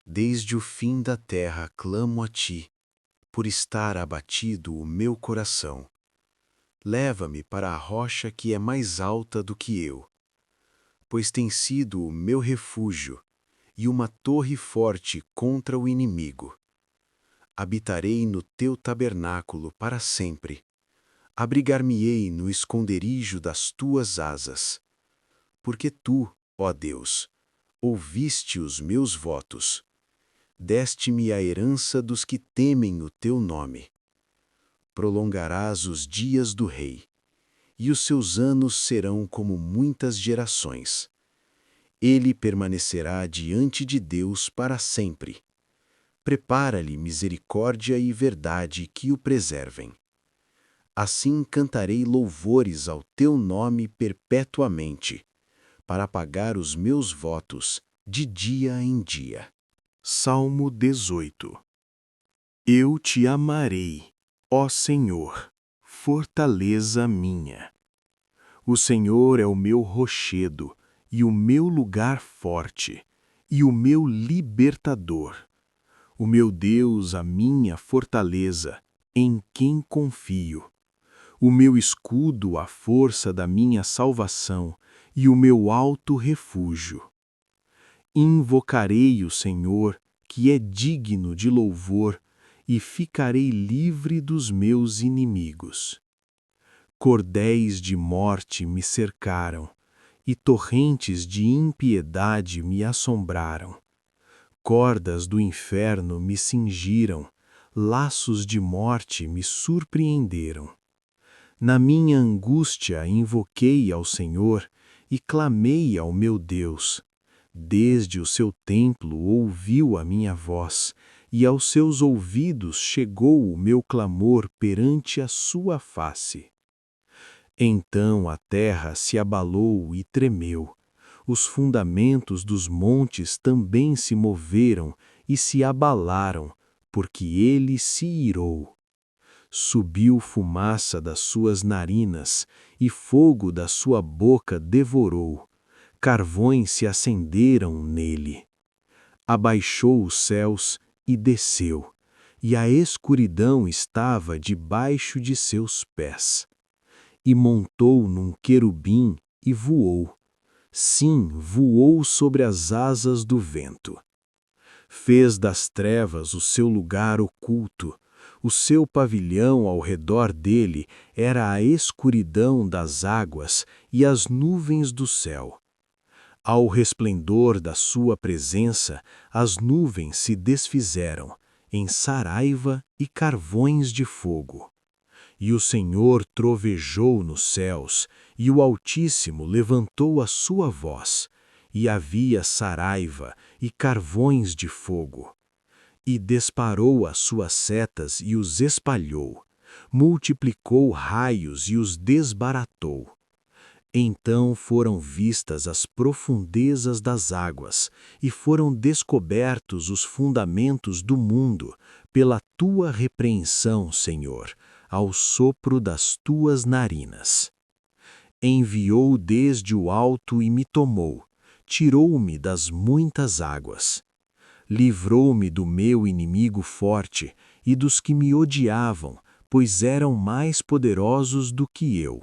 Speaker 2: Desde o fim da terra clamo a ti, por estar abatido o meu coração. Leva-me para a rocha que é mais alta do que eu, pois tem sido o meu refúgio e uma torre forte contra o inimigo. Habitarei no teu tabernáculo para sempre. Abrigar-me-ei no esconderijo das tuas asas. Porque tu, ó Deus, ouviste os meus votos. Deste-me a herança dos que temem o teu nome. Prolongarás os dias do rei, e os seus anos serão como muitas gerações. Ele permanecerá diante de Deus para sempre. Prepara-lhe misericórdia e verdade que o preservem. Assim cantarei louvores ao teu nome perpetuamente, para pagar os meus votos de dia em dia.
Speaker 3: Salmo 18. Eu te amarei, ó Senhor, fortaleza minha. O Senhor é o meu rochedo e o meu lugar forte, e o meu libertador. O meu Deus, a minha fortaleza, em quem confio. O meu escudo, a força da minha salvação, e o meu alto refúgio. Invocarei o Senhor, que é digno de louvor, e ficarei livre dos meus inimigos. Cordéis de morte me cercaram, e torrentes de impiedade me assombraram. Cordas do inferno me cingiram, laços de morte me surpreenderam. Na minha angústia invoquei ao Senhor e clamei ao meu Deus. Desde o seu templo ouviu a minha voz, e aos seus ouvidos chegou o meu clamor perante a sua face. Então a terra se abalou e tremeu. Os fundamentos dos montes também se moveram e se abalaram, porque ele se irou. Subiu fumaça das suas narinas, e fogo da sua boca devorou. Carvões se acenderam nele. Abaixou os céus e desceu, e a escuridão estava debaixo de seus pés. E montou num querubim e voou. Sim, voou sobre as asas do vento. Fez das trevas o seu lugar oculto. O seu pavilhão ao redor dele era a escuridão das águas e as nuvens do céu. Ao resplendor da sua presença, as nuvens se desfizeram em saraiva e carvões de fogo. E o Senhor trovejou nos céus, e o Altíssimo levantou a sua voz, e havia saraiva e carvões de fogo. E disparou as suas setas e os espalhou, multiplicou raios e os desbaratou. Então foram vistas as profundezas das águas, e foram descobertos os fundamentos do mundo, pela tua repreensão, Senhor, ao sopro das tuas narinas. Enviou desde o alto e me tomou, tirou-me das muitas águas. Livrou-me do meu inimigo forte e dos que me odiavam, pois eram mais poderosos do que eu.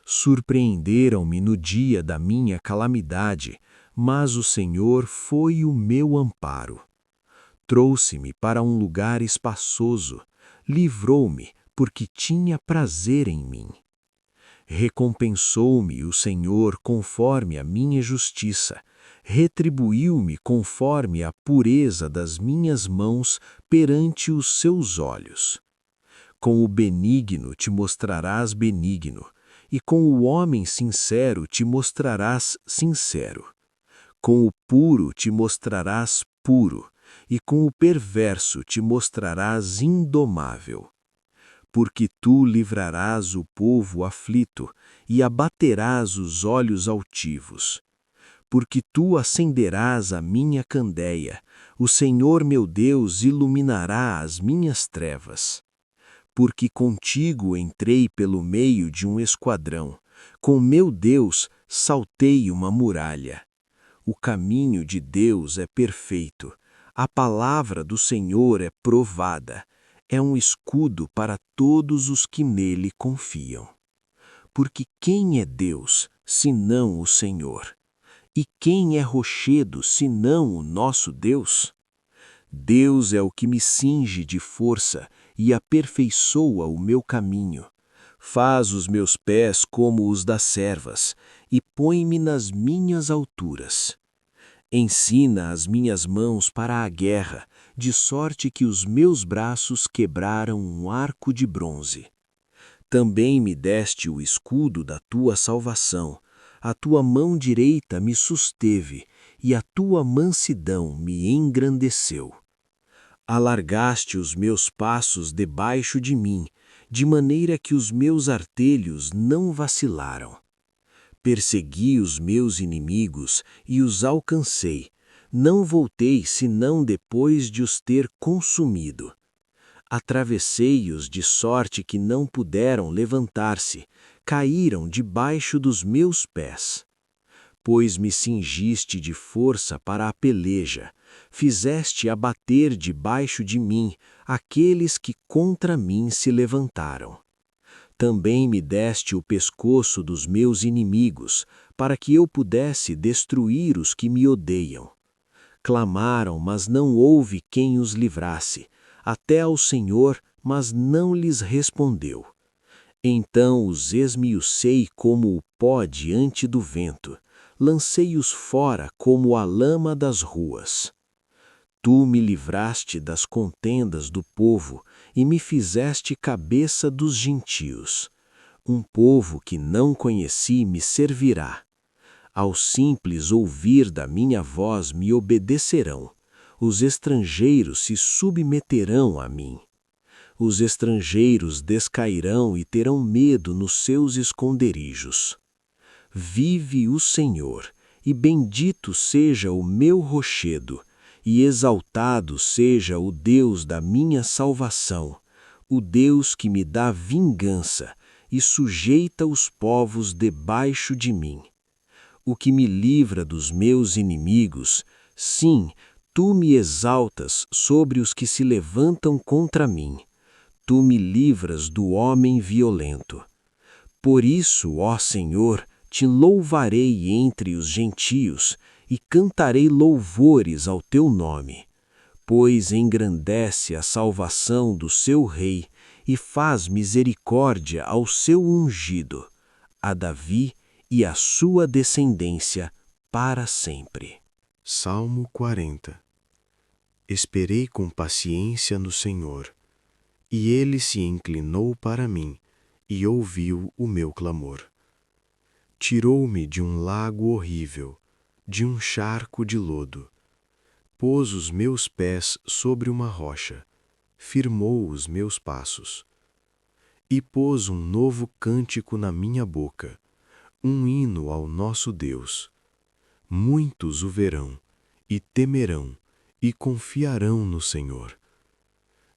Speaker 3: Surpreenderam-me no dia da minha calamidade, mas o Senhor foi o meu amparo. Trouxe-me para um lugar espaçoso, livrou-me, porque tinha prazer em mim. Recompensou-me o Senhor conforme a minha justiça, retribuiu-me conforme a pureza das minhas mãos perante os seus olhos. Com o benigno te mostrarás benigno, e com o homem sincero te mostrarás sincero. Com o puro te mostrarás puro, e com o perverso te mostrarás indomável. Porque tu livrarás o povo aflito, e abaterás os olhos altivos. Porque tu acenderás a minha candeia, o Senhor meu Deus iluminará as minhas trevas. Porque contigo entrei pelo meio de um esquadrão, com meu Deus saltei uma muralha. O caminho de Deus é perfeito, a palavra do Senhor é provada, é um escudo para todos os que nele confiam. Porque quem é Deus, senão o Senhor? E quem é rochedo, senão o nosso Deus? Deus é o que me cinge de força e aperfeiçoa o meu caminho. Faz os meus pés como os das servas e põe-me nas minhas alturas. Ensina as minhas mãos para a guerra, de sorte que os meus braços quebraram um arco de bronze. Também me deste o escudo da tua salvação, a tua mão direita me susteve, e a tua mansidão me engrandeceu. Alargaste os meus passos debaixo de mim, de maneira que os meus artelhos não vacilaram. Persegui os meus inimigos e os alcancei, não voltei senão depois de os ter consumido. Atravessei-os de sorte que não puderam levantar-se, caíram debaixo dos meus pés. Pois me cingiste de força para a peleja, fizeste abater debaixo de mim aqueles que contra mim se levantaram. Também me deste o pescoço dos meus inimigos, para que eu pudesse destruir os que me odeiam. Clamaram, mas não houve quem os livrasse, até ao Senhor, mas não lhes respondeu. Então os esmiucei como o pó diante do vento, lancei-os fora como a lama das ruas. Tu me livraste das contendas do povo e me fizeste cabeça dos gentios. Um povo que não conheci me servirá. Ao simples ouvir da minha voz me obedecerão. Os estrangeiros se submeterão a mim. Os estrangeiros descairão e terão medo nos seus esconderijos. Vive o Senhor, e bendito seja o meu rochedo, e exaltado seja o Deus da minha salvação, o Deus que me dá vingança e sujeita os povos debaixo de mim. O que me livra dos meus inimigos, sim, tu me exaltas sobre os que se levantam contra mim. Tu me livras do homem violento. Por isso, ó Senhor, te louvarei entre os gentios e cantarei louvores ao teu nome, pois engrandece a salvação do seu rei e faz misericórdia ao seu ungido, a Davi e à sua descendência para sempre.
Speaker 2: Salmo 40. Esperei com paciência no Senhor, e Ele se inclinou para mim e ouviu o meu clamor. Tirou-me de um lago horrível, de um charco de lodo. Pôs os meus pés sobre uma rocha, firmou os meus passos. E pôs um novo cântico na minha boca, um hino ao nosso Deus. Muitos o verão, e temerão, e confiarão no Senhor.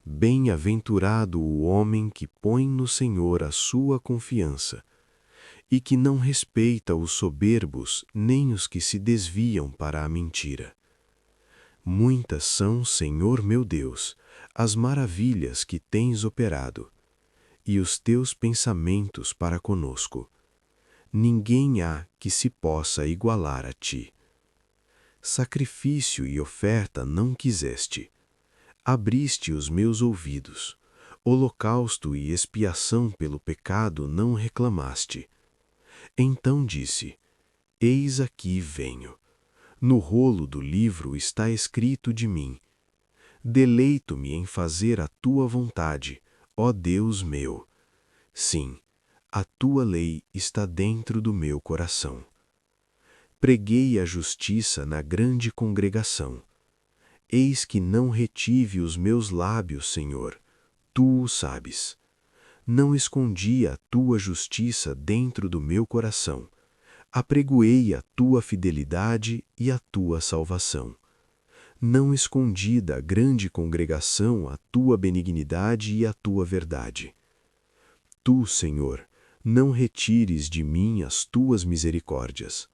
Speaker 2: Bem-aventurado o homem que põe no Senhor a sua confiança, e que não respeita os soberbos nem os que se desviam para a mentira. Muitas são, Senhor meu Deus, as maravilhas que tens operado, e os teus pensamentos para conosco. Ninguém há que se possa igualar a ti. Sacrifício e oferta não quiseste. Abriste os meus ouvidos. Holocausto e expiação pelo pecado não reclamaste. Então disse: Eis aqui venho. No rolo do livro está escrito de mim: Deleito-me em fazer a tua vontade, ó Deus meu. Sim, a tua lei está dentro do meu coração. Preguei a justiça na grande congregação. Eis que não retive os meus lábios, Senhor, tu o sabes. Não escondi a tua justiça dentro do meu coração. Apregoei a tua fidelidade e a tua salvação. Não escondi da grande congregação a tua benignidade e a tua verdade. Tu, Senhor, não retires de mim as tuas misericórdias.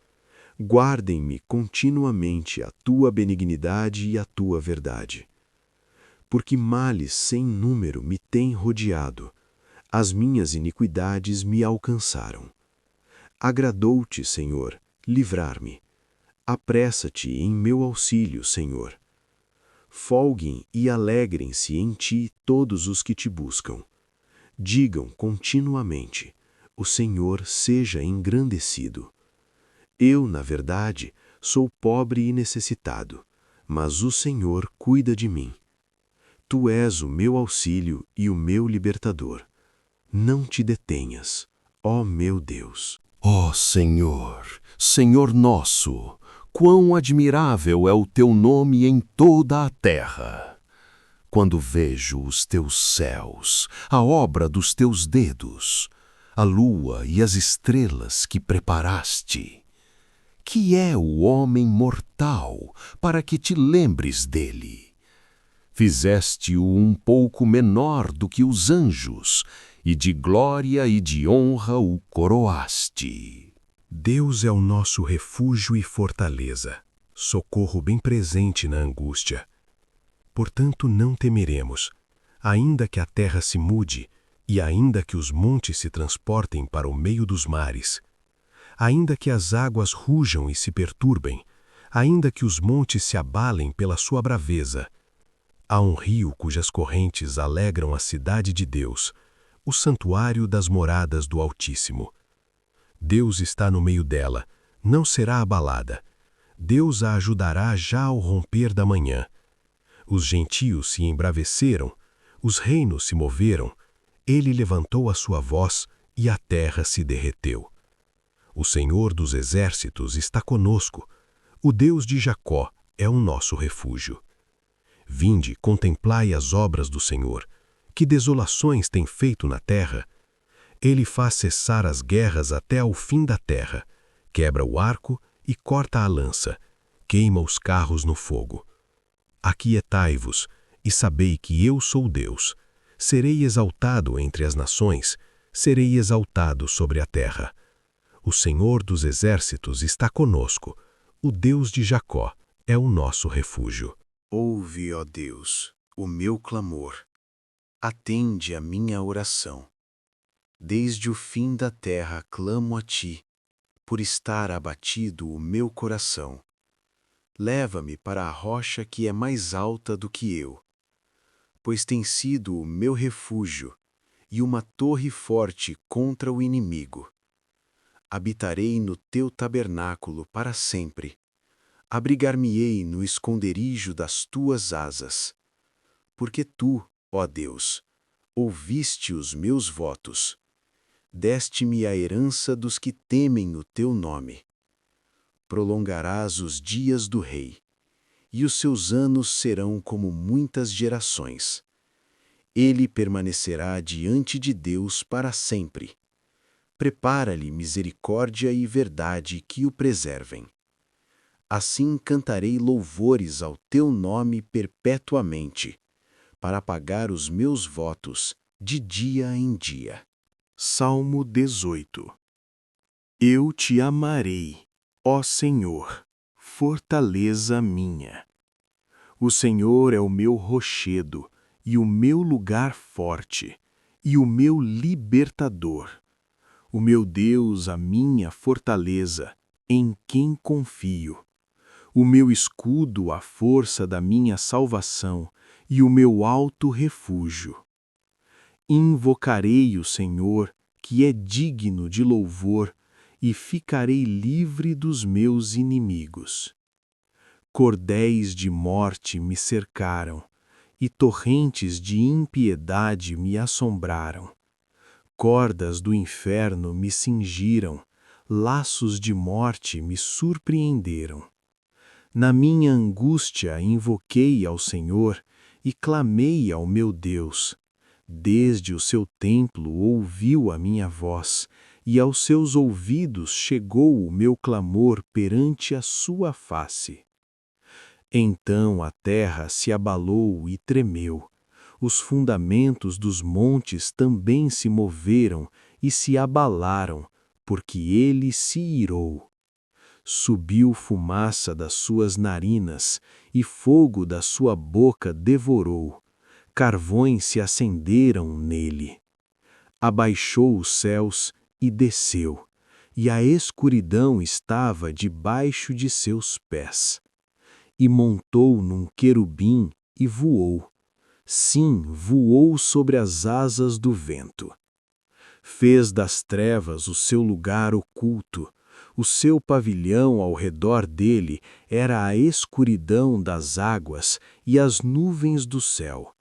Speaker 2: Guardem-me continuamente a tua benignidade e a tua verdade. Porque males sem número me têm rodeado, as minhas iniquidades me alcançaram. Agradou-te, Senhor, livrar-me. Apressa-te em meu auxílio, Senhor. Folguem e alegrem-se em ti todos os que te buscam. Digam continuamente: o Senhor seja engrandecido. Eu, na verdade, sou pobre e necessitado, mas o Senhor cuida de mim. Tu és o meu auxílio e o meu libertador. Não te detenhas, ó meu Deus.
Speaker 4: Ó Senhor, Senhor nosso, quão admirável é o teu nome em toda a terra! Quando vejo os teus céus, a obra dos teus dedos, a lua e as estrelas que preparaste. Que é o homem mortal para que te lembres dele? Fizeste-o um pouco menor do que os anjos, e de glória e de honra o coroaste.
Speaker 1: Deus é o nosso refúgio e fortaleza, socorro bem presente na angústia. Portanto, não temeremos, ainda que a terra se mude, e ainda que os montes se transportem para o meio dos mares, ainda que as águas rujam e se perturbem, ainda que os montes se abalem pela sua braveza. Há um rio cujas correntes alegram a cidade de Deus, o santuário das moradas do Altíssimo. Deus está no meio dela, não será abalada. Deus a ajudará já ao romper da manhã. Os gentios se embraveceram, os reinos se moveram, ele levantou a sua voz e a terra se derreteu. O Senhor dos exércitos está conosco, o Deus de Jacó é o nosso refúgio. Vinde, contemplai as obras do Senhor, que desolações tem feito na terra. Ele faz cessar as guerras até ao fim da terra, quebra o arco e corta a lança, queima os carros no fogo. Aquietai-vos e sabei que eu sou Deus. Serei exaltado entre as nações, serei exaltado sobre a terra. O Senhor dos exércitos está conosco, o Deus de Jacó é o nosso refúgio.
Speaker 2: Ouve, ó Deus, o meu clamor. Atende a minha oração. Desde o fim da terra clamo a ti, por estar abatido o meu coração. Leva-me para a rocha que é mais alta do que eu, pois tem sido o meu refúgio e uma torre forte contra o inimigo. Habitarei no teu tabernáculo para sempre. Abrigar-me-ei no esconderijo das tuas asas. Porque tu, ó Deus, ouviste os meus votos. Deste-me a herança dos que temem o teu nome. Prolongarás os dias do rei, e os seus anos serão como muitas gerações. Ele permanecerá diante de Deus para sempre. Prepara-lhe misericórdia e verdade que o preservem. Assim cantarei louvores ao teu nome perpetuamente, para pagar os meus votos de dia em dia.
Speaker 3: Salmo 18. Eu te amarei, ó Senhor, fortaleza minha. O Senhor é o meu rochedo e o meu lugar forte, e o meu libertador. O meu Deus, a minha fortaleza, em quem confio. O meu escudo, a força da minha salvação, e o meu alto refúgio. Invocarei o Senhor, que é digno de louvor, e ficarei livre dos meus inimigos. Cordéis de morte me cercaram, e torrentes de impiedade me assombraram. Cordas do inferno me cingiram, laços de morte me surpreenderam. Na minha angústia invoquei ao Senhor e clamei ao meu Deus. Desde o seu templo ouviu a minha voz, e aos seus ouvidos chegou o meu clamor perante a sua face. Então a terra se abalou e tremeu. Os fundamentos dos montes também se moveram e se abalaram, porque ele se irou. Subiu fumaça das suas narinas, e fogo da sua boca devorou. Carvões se acenderam nele. Abaixou os céus e desceu, e a escuridão estava debaixo de seus pés. E montou num querubim e voou. Sim, voou sobre as asas do vento. Fez das trevas o seu lugar oculto. O seu pavilhão ao redor dele era a escuridão das águas e as nuvens do céu.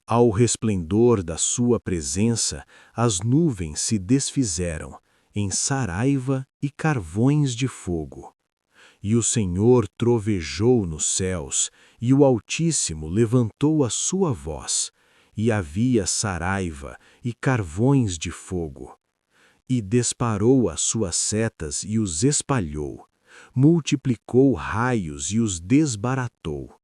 Speaker 3: Ao resplendor da sua presença, as nuvens se desfizeram, em saraiva e carvões de fogo. E o Senhor trovejou nos céus, e o Altíssimo levantou a sua voz, e havia saraiva e carvões de fogo. E disparou as suas setas e os espalhou, multiplicou raios e os desbaratou.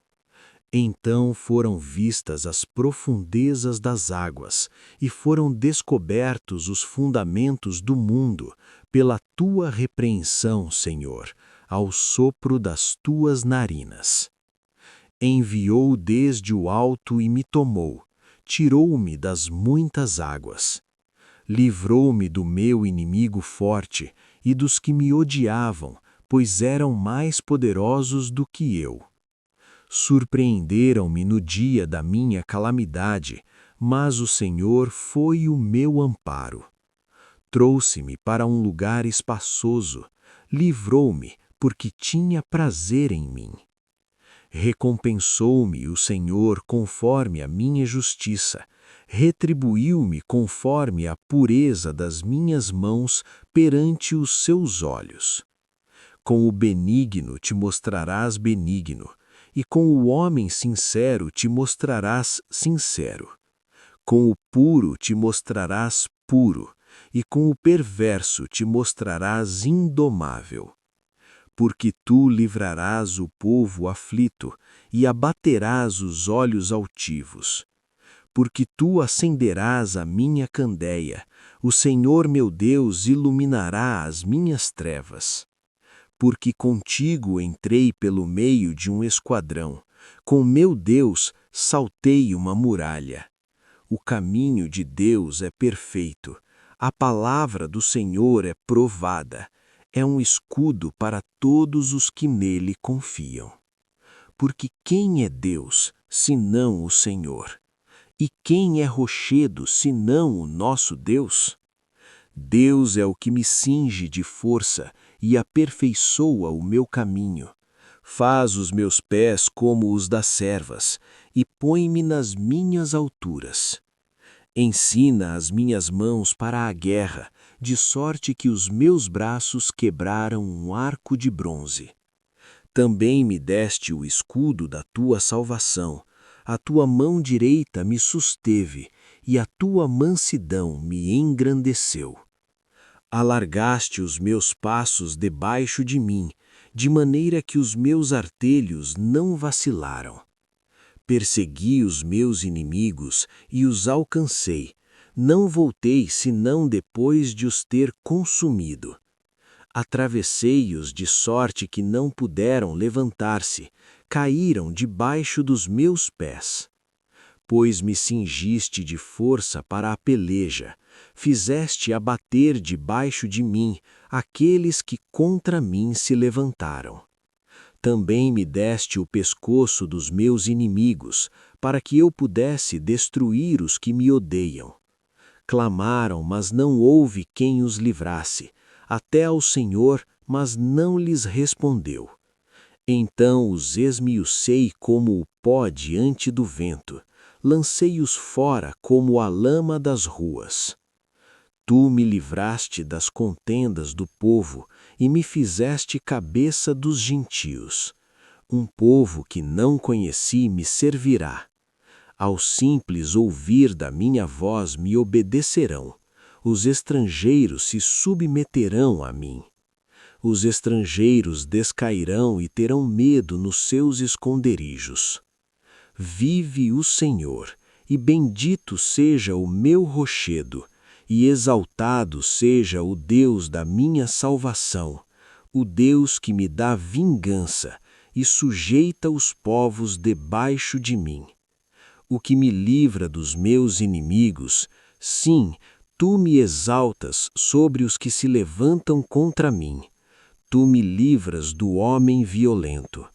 Speaker 3: Então foram vistas as profundezas das águas, e foram descobertos os fundamentos do mundo, pela tua repreensão, Senhor, ao sopro das tuas narinas. Enviou desde o alto e me tomou, tirou-me das muitas águas. Livrou-me do meu inimigo forte e dos que me odiavam, pois eram mais poderosos do que eu. Surpreenderam-me no dia da minha calamidade, mas o Senhor foi o meu amparo. Trouxe-me para um lugar espaçoso, livrou-me, porque tinha prazer em mim. Recompensou-me o Senhor conforme a minha justiça, retribuiu-me conforme a pureza das minhas mãos perante os seus olhos. Com o benigno te mostrarás benigno, e com o homem sincero te mostrarás sincero. Com o puro te mostrarás puro, e com o perverso te mostrarás indomável. Porque tu livrarás o povo aflito, e abaterás os olhos altivos. Porque tu acenderás a minha candeia, o Senhor meu Deus iluminará as minhas trevas. Porque contigo entrei pelo meio de um esquadrão, com meu Deus saltei uma muralha. O caminho de Deus é perfeito, a palavra do Senhor é provada, é um escudo para todos os que nele confiam. Porque quem é Deus, senão o Senhor? E quem é rochedo, senão o nosso Deus? Deus é o que me cinge de força e aperfeiçoa o meu caminho. Faz os meus pés como os das servas e põe-me nas minhas alturas. Ensina as minhas mãos para a guerra, de sorte que os meus braços quebraram um arco de bronze. Também me deste o escudo da tua salvação, a tua mão direita me susteve, e a tua mansidão me engrandeceu. Alargaste os meus passos debaixo de mim, de maneira que os meus artelhos não vacilaram. Persegui os meus inimigos e os alcancei, não voltei senão depois de os ter consumido. Atravessei-os de sorte que não puderam levantar-se, caíram debaixo dos meus pés. Pois me cingiste de força para a peleja, fizeste abater debaixo de mim aqueles que contra mim se levantaram. Também me deste o pescoço dos meus inimigos, para que eu pudesse destruir os que me odeiam. Clamaram, mas não houve quem os livrasse, até ao Senhor, mas não lhes respondeu. Então os esmiucei como o pó diante do vento, lancei-os fora como a lama das ruas. Tu me livraste das contendas do povo e me fizeste cabeça dos gentios. Um povo que não conheci me servirá. Ao simples ouvir da minha voz me obedecerão. Os estrangeiros se submeterão a mim. Os estrangeiros descairão e terão medo nos seus esconderijos. Vive o Senhor, e bendito seja o meu rochedo, e exaltado seja o Deus da minha salvação, o Deus que me dá vingança e sujeita os povos debaixo de mim. O que me livra dos meus inimigos, sim, tu me exaltas sobre os que se levantam contra mim. Tu me livras do homem violento.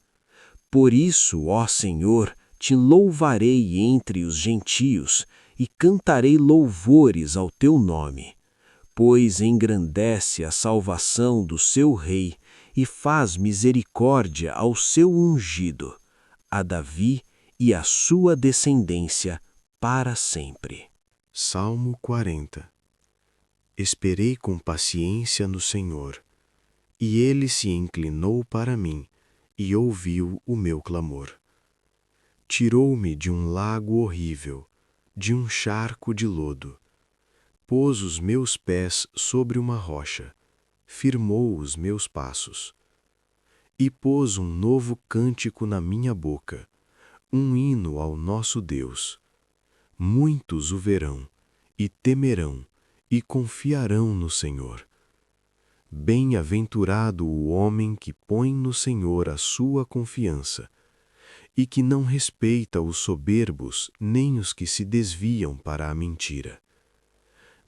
Speaker 3: Por isso, ó Senhor, te louvarei entre os gentios e cantarei louvores ao teu nome, pois engrandece a salvação do seu rei e faz misericórdia ao seu ungido, a Davi e à sua descendência para sempre.
Speaker 2: Salmo 40. Esperei com paciência no Senhor, e ele se inclinou para mim e ouviu o meu clamor. Tirou-me de um lago horrível, de um charco de lodo. Pôs os meus pés sobre uma rocha, firmou os meus passos. E pôs um novo cântico na minha boca, um hino ao nosso Deus. Muitos o verão, e temerão, e confiarão no Senhor. Bem-aventurado o homem que põe no Senhor a sua confiança, e que não respeita os soberbos nem os que se desviam para a mentira.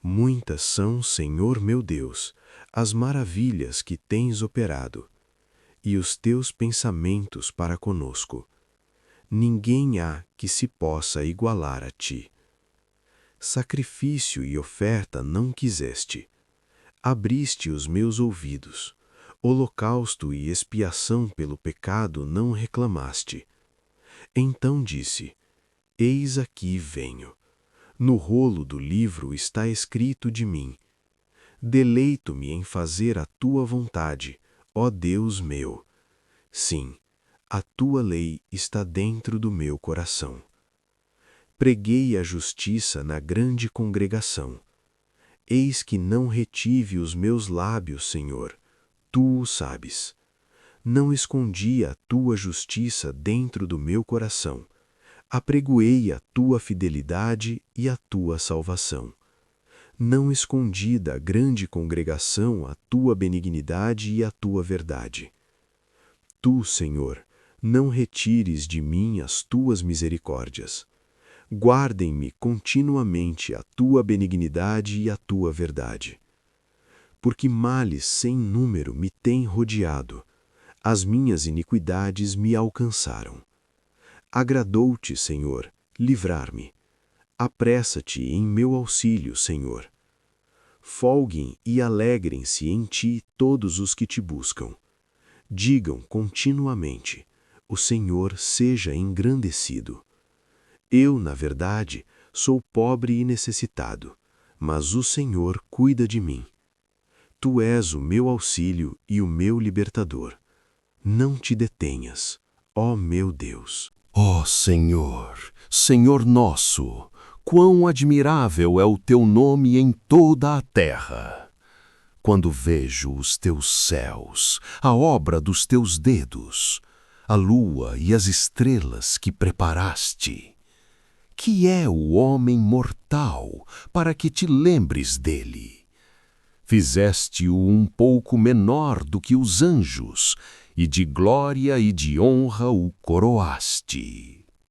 Speaker 2: Muitas são, Senhor meu Deus, as maravilhas que tens operado, e os teus pensamentos para conosco. Ninguém há que se possa igualar a ti. Sacrifício e oferta não quiseste. Abriste os meus ouvidos. Holocausto e expiação pelo pecado não reclamaste. Então disse: Eis aqui venho. No rolo do livro está escrito de mim: Deleito-me em fazer a tua vontade, ó Deus meu. Sim, a tua lei está dentro do meu coração. Preguei a justiça na grande congregação. Eis que não retive os meus lábios, Senhor, tu o sabes. Não escondi a tua justiça dentro do meu coração. Apregoei a tua fidelidade e a tua salvação. Não escondi da grande congregação a tua benignidade e a tua verdade. Tu, Senhor, não retires de mim as tuas misericórdias. Guardem-me continuamente a tua benignidade e a tua verdade. Porque males sem número me têm rodeado, as minhas iniquidades me alcançaram. Agradou-te, Senhor, livrar-me. Apressa-te em meu auxílio, Senhor. Folguem e alegrem-se em ti todos os que te buscam. Digam continuamente: o Senhor seja engrandecido. Eu, na verdade, sou pobre e necessitado, mas o Senhor cuida de mim. Tu és o meu auxílio e o meu libertador. Não te detenhas, ó meu Deus.
Speaker 4: Ó Senhor, Senhor nosso, quão admirável é o teu nome em toda a terra! Quando vejo os teus céus, a obra dos teus dedos, a lua e as estrelas que preparaste, que é o homem mortal para que te lembres dele? Fizeste-o um pouco menor do que os anjos, e de glória e de honra o coroaste.